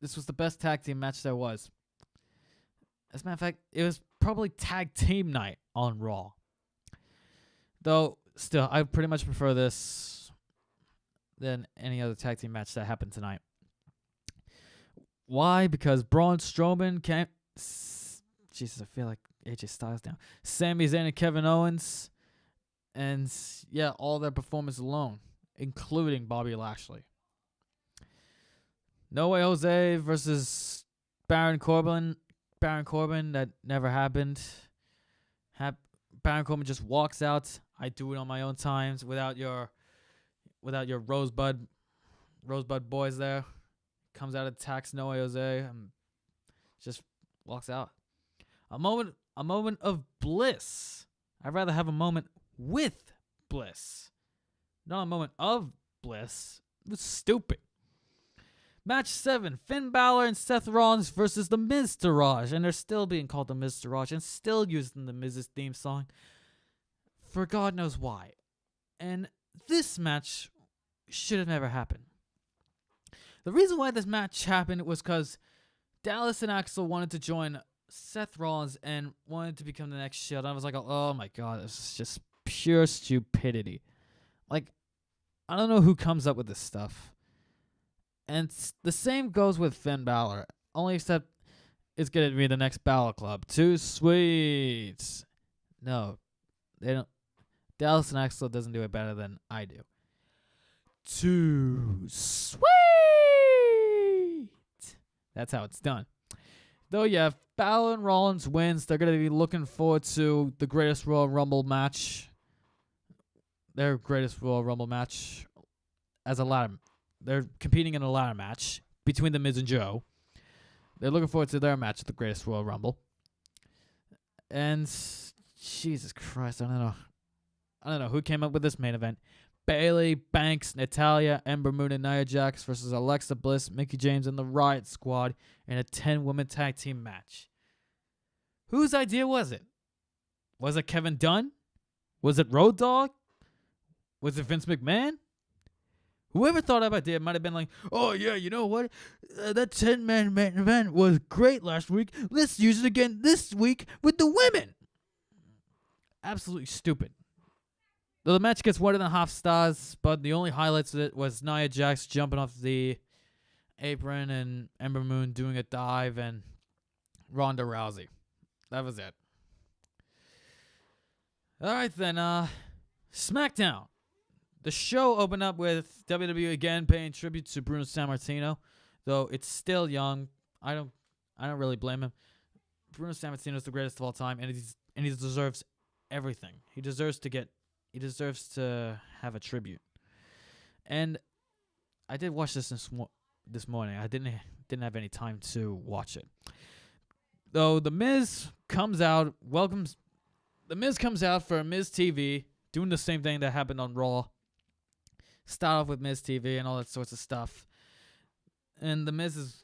This was the best tag team match there was. As a matter of fact, it was probably tag team night on Raw. Though, still, I pretty much prefer this than any other tag team match that happened tonight. Why? Because Braun Strowman can't... Jesus, I feel like AJ Styles now. Sami Zayn and Kevin Owens. And, yeah, all their performance alone, including Bobby Lashley. No Way Jose versus Baron Corbin. Baron Corbin, that never happened. Baron Corbin just walks out. I do it on my own times without your Rosebud boys there. Comes out, attacks No Way Jose, and just walks out. A moment of bliss. I'd rather have a moment with bliss, not a moment of bliss. It was stupid. Match 7, Finn Balor and Seth Rollins versus The Miz Taraj. And they're still being called The Miz Taraj and still using The Miz's theme song for God knows why. And this match should have never happened. The reason why this match happened was because Dallas and Axel wanted to join Seth Rollins and wanted to become the next Shield. I was like, oh my God, this is just pure stupidity. Like, I don't know who comes up with this stuff. And the same goes with Finn Balor, only except it's going to be the next Balor Club. 2Sweet. No, they don't. Dallas and Axel doesn't do it better than I do. 2Sweet. That's how it's done. Though, yeah, if Balor and Rollins wins, they're going to be looking forward to the greatest Royal Rumble match. Their greatest Royal Rumble match as a ladder. They're competing in a ladder match between The Miz and Joe. They're looking forward to their match at the greatest Royal Rumble. And Jesus Christ, I don't know who came up with this main event. Bayley, Banks, Natalya, Ember Moon, and Nia Jax versus Alexa Bliss, Mickie James, and the Riot Squad in a 10-woman tag team match. Whose idea was it? Was it Kevin Dunn? Was it Road Dogg? Was it Vince McMahon? Whoever thought of that idea might have been like, oh yeah, you know what? That 10-man main event was great last week. Let's use it again this week with the women. Absolutely stupid. Though the match gets 1.5 stars, but the only highlights of it was Nia Jax jumping off the apron and Ember Moon doing a dive and Ronda Rousey. That was it. Alright then, SmackDown. The show opened up with WWE again paying tribute to Bruno Sammartino, though it's still young. I don't really blame him. Bruno Sammartino is the greatest of all time, and he deserves everything. He deserves to have a tribute. And I did watch this this morning. I didn't have any time to watch it. Though The Miz comes out for Miz TV, doing the same thing that happened on Raw. Start off with Miz TV and all that sorts of stuff. And The Miz is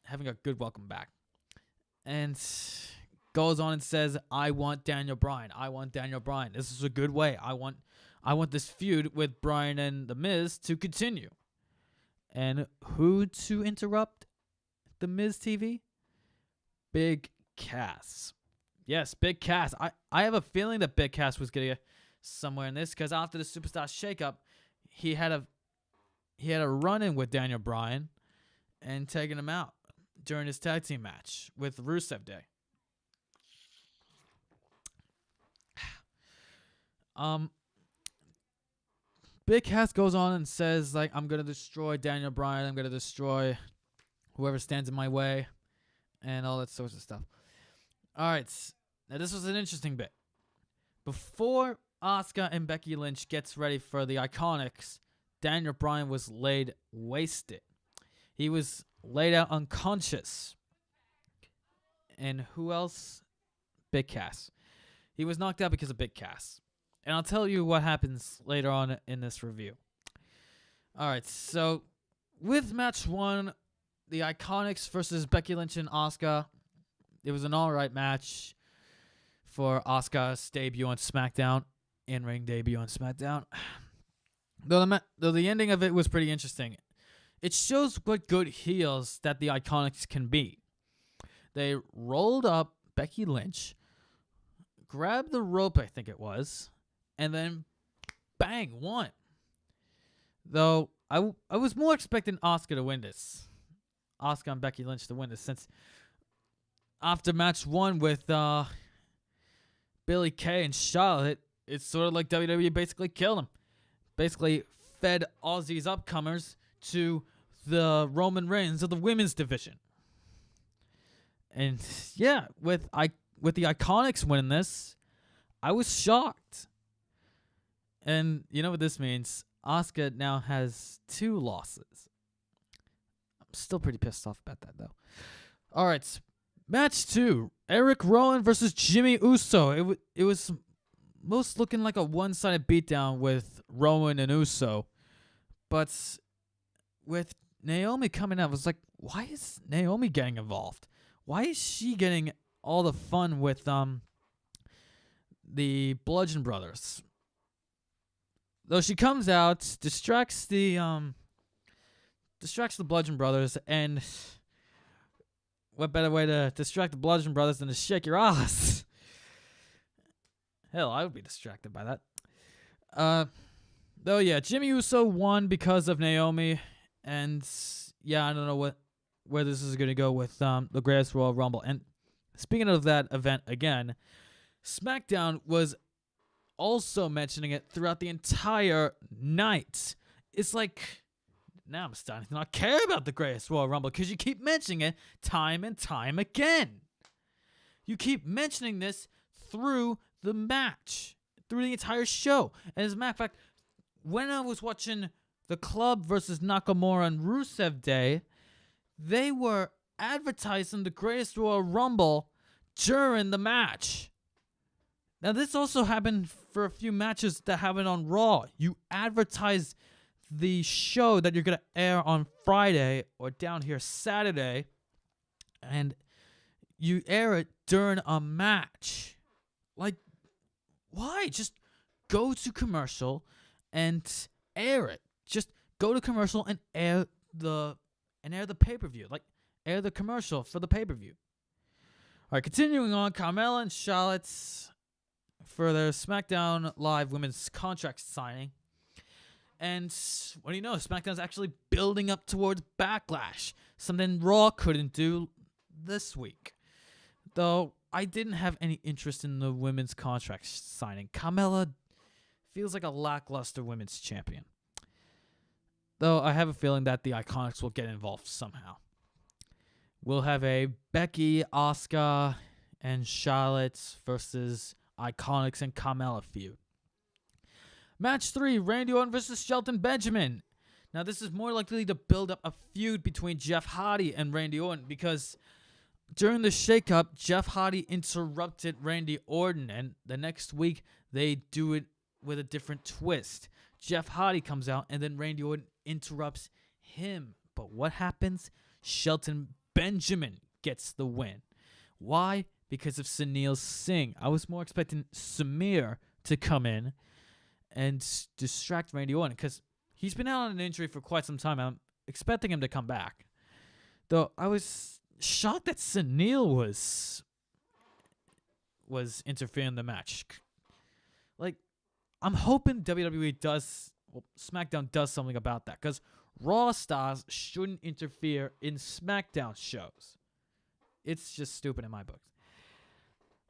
having a good welcome back. And goes on and says, I want Daniel Bryan. I want Daniel Bryan. This is a good way. I want this feud with Bryan and The Miz to continue. And who to interrupt The Miz TV? Big Cass. Yes, Big Cass. I have a feeling that Big Cass was going to get somewhere in this, because after the Superstar Shakeup, he had a run-in with Daniel Bryan and taking him out during his tag team match with Rusev Day. Big Cass goes on and says, like, I'm going to destroy Daniel Bryan. I'm going to destroy whoever stands in my way and all that sorts of stuff. All right. Now, this was an interesting bit. Before Asuka and Becky Lynch gets ready for the Iconics, Daniel Bryan was laid wasted. He was laid out unconscious. And who else? Big Cass. He was knocked out because of Big Cass. And I'll tell you what happens later on in this review. All right, so with match 1, the Iconics versus Becky Lynch and Asuka. It was an all-right match for Asuka's debut on SmackDown, in-ring debut on SmackDown. Though the ending of it was pretty interesting. It shows what good heels that the Iconics can be. They rolled up Becky Lynch, grabbed the rope, I think it was, and then bang, won. Though I was more expecting Asuka to win this. Asuka and Becky Lynch to win this, since after match 1 with Billie Kay and Charlotte, it's sort of like WWE basically killed him. Basically fed Aussie's upcomers to the Roman Reigns of the women's division. And yeah, with the Iconics winning this, I was shocked. And you know what this means? Asuka now has 2 losses. I'm still pretty pissed off about that, though. All right, match 2. Eric Rowan versus Jimmy Uso. It was most looking like a one-sided beatdown with Rowan and Uso. But with Naomi coming out, I was like, why is Naomi getting involved? Why is she getting all the fun with the Bludgeon Brothers? Though she comes out, distracts the Bludgeon Brothers, and what better way to distract the Bludgeon Brothers than to shake your ass? Hell, I would be distracted by that. Though yeah, Jimmy Uso won because of Naomi, and yeah, I don't know where this is gonna go with the Greatest Royal Rumble. And speaking of that event again, SmackDown was also mentioning it throughout the entire night. It's like now I'm starting to not care about the Greatest Royal Rumble because you keep mentioning it time and time again. You keep mentioning this through the match, through the entire show. And as a matter of fact, when I was watching the Club versus Nakamura and Rusev Day, they were advertising the Greatest Royal Rumble during the match. Now, this also happened for a few matches that happened on Raw. You advertise the show that you're going to air on Friday or down here Saturday, and you air it during a match. Like, why? Just go to commercial and air it. Just go to commercial and air the pay-per-view. Like, air the commercial for the pay-per-view. All right, continuing on, Carmella and Charlotte for their SmackDown Live women's contract signing. And what do you know? SmackDown's actually building up towards Backlash, something Raw couldn't do this week. Though I didn't have any interest in the women's contract signing. Carmella feels like a lackluster women's champion. Though I have a feeling that the Iconics will get involved somehow. We'll have a Becky, Asuka, and Charlotte versus Iconics and Carmella feud. Match 3, Randy Orton versus Shelton Benjamin. Now, this is more likely to build up a feud between Jeff Hardy and Randy Orton because during the shakeup, Jeff Hardy interrupted Randy Orton, and the next week, they do it with a different twist. Jeff Hardy comes out, and then Randy Orton interrupts him. But what happens? Shelton Benjamin gets the win. Why? Because of Sunil Singh. I was more expecting Samir to come in and distract Randy Orton because he's been out on an injury for quite some time. I'm expecting him to come back. Though I was shocked that Sunil was interfering in the match. Like, I'm hoping SmackDown does something about that because Raw stars shouldn't interfere in SmackDown shows. It's just stupid in my books.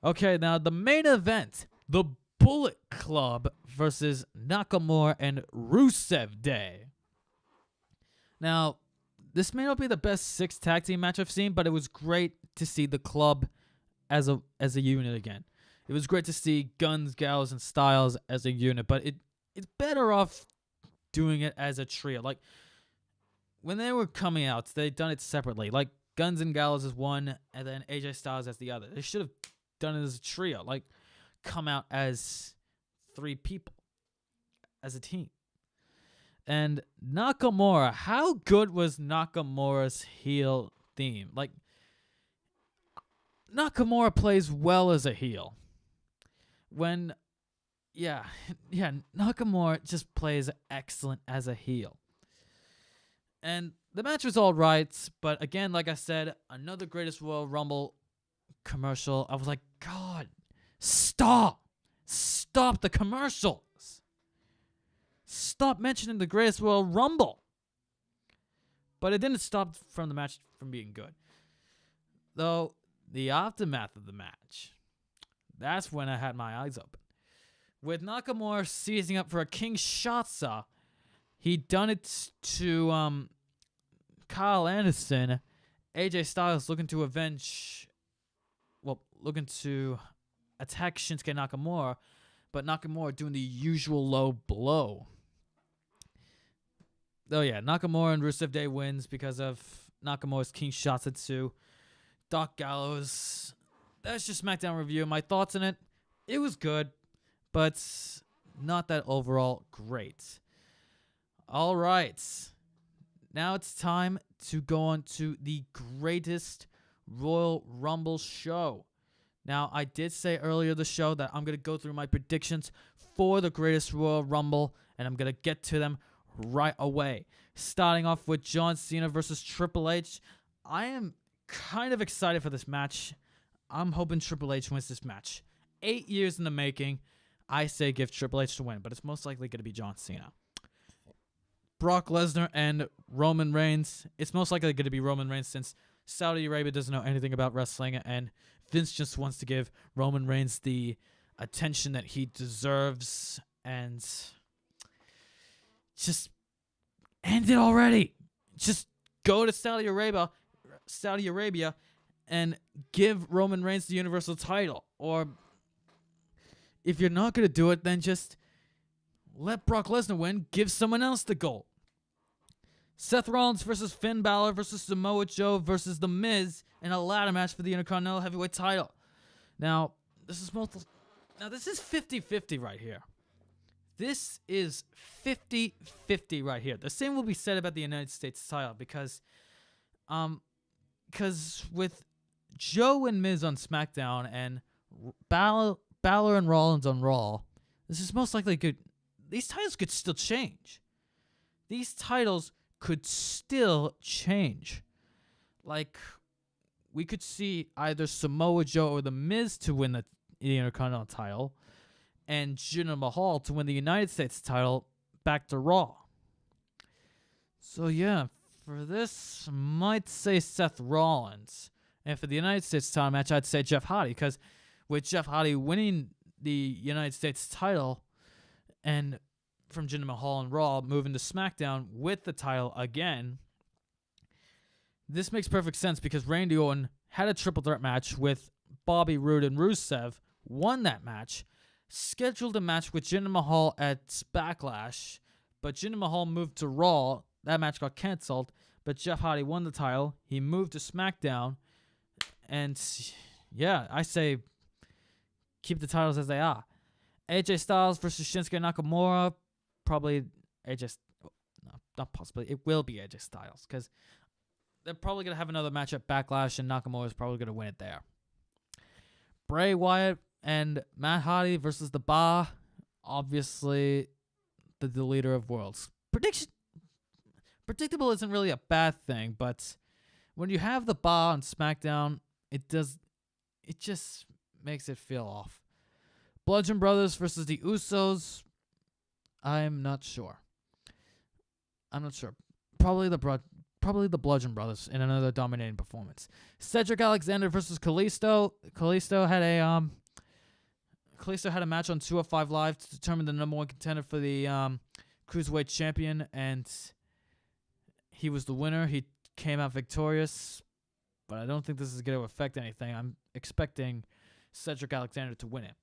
Okay, now the main event, the Bullet Club versus Nakamura and Rusev Day. Now, this may not be the best 6 tag team match I've seen, but it was great to see the club as a unit again. It was great to see Guns, Gallows, and Styles as a unit, but it's better off doing it as a trio. Like, when they were coming out, they'd done it separately. Like, Guns and Gallows as one, and then AJ Styles as the other. They should have done it as a trio. Like, come out as 3 people, as a team. And Nakamura, how good was Nakamura's heel theme? Like, Nakamura plays well as a heel. Nakamura just plays excellent as a heel. And the match was all right, but again, like I said, another Greatest Royal Rumble commercial. I was like, God, stop the commercials. Stop mentioning the Greatest Royal Rumble. But it didn't stop from the match from being good. Though, the aftermath of the match, that's when I had my eyes open. With Nakamura seizing up for a Kinshasa, he done it to Kyle Anderson. AJ Styles looking to attack Shinsuke Nakamura, but Nakamura doing the usual low blow. Oh yeah, Nakamura and Rusev Day wins because of Nakamura's Kinshasa to Doc Gallows. That's just SmackDown review. My thoughts on it, it was good, but not that overall great. All right. Now it's time to go on to the greatest Royal Rumble show. Now, I did say earlier in the show that I'm going to go through my predictions for the greatest Royal Rumble, and I'm going to get to them right away. Starting off with John Cena versus Triple H. I am kind of excited for this match. I'm hoping Triple H wins this match. 8 years in the making. I say give Triple H to win, but it's most likely going to be John Cena. Brock Lesnar and Roman Reigns. It's most likely going to be Roman Reigns since Saudi Arabia doesn't know anything about wrestling, and Vince just wants to give Roman Reigns the attention that he deserves, and just End it already. Just go to Saudi Arabia, and give Roman Reigns the Universal title. Or if you're not going to do it, then just let Brock Lesnar win. Give someone else the gold. Seth Rollins versus Finn Balor versus Samoa Joe versus The Miz in a ladder match for the Intercontinental Heavyweight title. Now, this is 50-50 right here. This is 50-50 right here. The same will be said about the United States title because with Joe and Miz on SmackDown and Balor and Rollins on Raw, this is most likely good. These titles could still change. These titles could still change. Like, we could see either Samoa Joe or The Miz to win the Intercontinental title, and Jinder Mahal to win the United States title back to Raw. So yeah, for this, might say Seth Rollins. And for the United States title match, I'd say Jeff Hardy, because with Jeff Hardy winning the United States title and from Jinder Mahal and Raw moving to SmackDown with the title again, this makes perfect sense because Randy Orton had a triple threat match with Bobby Roode and Rusev, won that match, scheduled a match with Jinder Mahal at Backlash, but Jinder Mahal moved to Raw. That match got canceled, but Jeff Hardy won the title. He moved to SmackDown, and yeah, I say keep the titles as they are. AJ Styles versus Shinsuke Nakamura, probably AJ. No, not possibly. It will be AJ Styles because they're probably gonna have another match at Backlash, and Nakamura is probably gonna win it there. Bray Wyatt and Matt Hardy versus The Bar, obviously the Deleter of Worlds. Predictable isn't really a bad thing, but when you have The Bar on SmackDown, it just makes it feel off. Bludgeon Brothers versus the Usos, I'm not sure. Probably the Bludgeon Brothers in another dominating performance. Cedric Alexander versus Kalisto. Kalisto had a match on 205 Live to determine the number one contender for the Cruiserweight Champion, and he was the winner. He came out victorious, but I don't think this is going to affect anything. I'm expecting Cedric Alexander to win it.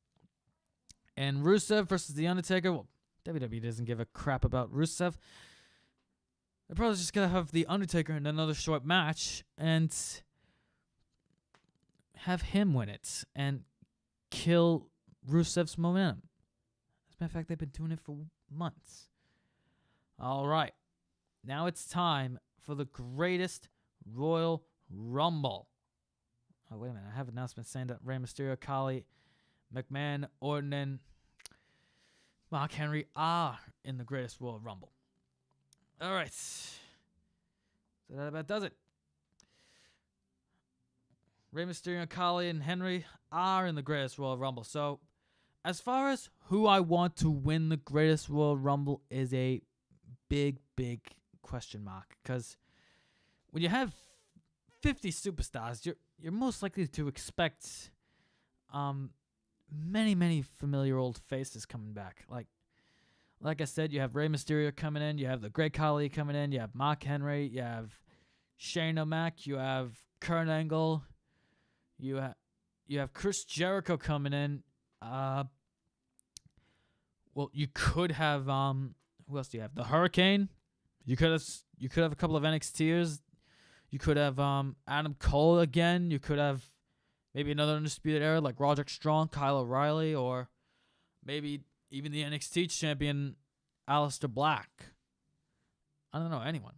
And Rusev versus The Undertaker. Well, WWE doesn't give a crap about Rusev. They're probably just going to have The Undertaker in another short match and have him win it and kill Rusev's momentum. As a matter of fact, they've been doing it for months. All right. Now it's time for the greatest Royal Rumble. Oh, wait a minute. I have an announcement saying that Rey Mysterio, Khali, McMahon, Orton, and Mark Henry are in the greatest Royal Rumble. All right. So that about does it. Rey Mysterio, Khali, and Henry are in the greatest Royal Rumble. So as far as who I want to win the greatest Royal Rumble is a big, big question mark. Because when you have 50 superstars, you're most likely to expect many familiar old faces coming back. Like I said, you have Rey Mysterio coming in, you have the Great Khali coming in, you have Mark Henry, you have Shane O'Mac, you have Kurt Angle, you have Chris Jericho coming in. Well, you could have who else do you have? The Hurricane. You could have a couple of NXTers. You could have Adam Cole again. You could have maybe another Undisputed Era like Roderick Strong, Kyle O'Reilly, or maybe even the NXT champion Aleister Black. I don't know, anyone.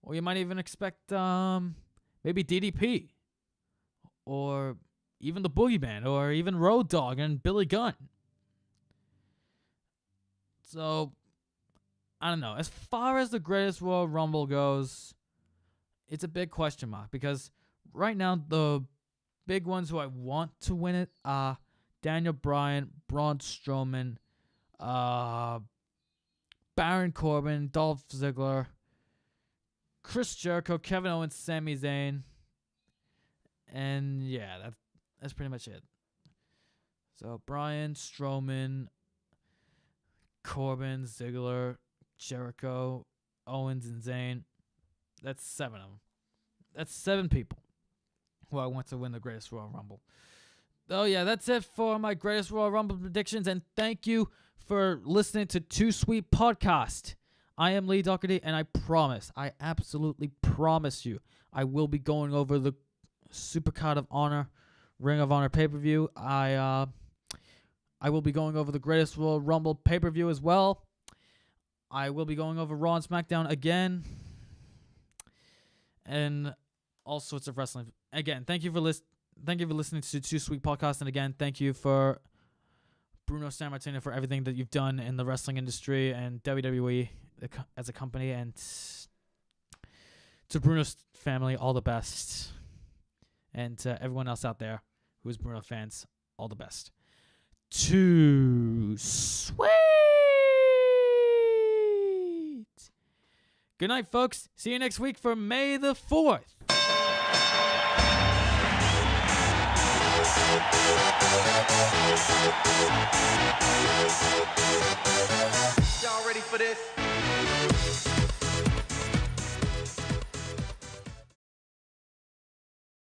Or you might even expect maybe DDP. Or even the Boogeyman. Or even Road Dogg and Billy Gunn. So, I don't know. As far as the greatest Royal Rumble goes, it's a big question mark. Because right now, the big ones who I want to win it are Daniel Bryan, Braun Strowman, Baron Corbin, Dolph Ziggler, Chris Jericho, Kevin Owens, Sami Zayn, and yeah, that's pretty much it. So Bryan, Strowman, Corbin, Ziggler, Jericho, Owens, and Zayn. That's 7 of them. That's 7 people who I want to win the Greatest Royal Rumble. Oh, yeah, that's it for my Greatest Royal Rumble predictions, and thank you for listening to 2Sweet Podcast. I am Leigh Doherty, and I absolutely promise you, I will be going over the Supercard of Honor, Ring of Honor pay-per-view. I will be going over the Greatest Royal Rumble pay-per-view as well. I will be going over Raw and SmackDown again, and all sorts of wrestling. Again, thank you for listening to 2Sweet Podcast, and again, thank you for Bruno Sammartino for everything that you've done in the wrestling industry and WWE as a company, and to Bruno's family, all the best, and to everyone else out there who is Bruno fans, all the best. 2Sweet. Good night, folks. See you next week for May the 4th. Y'all ready for this?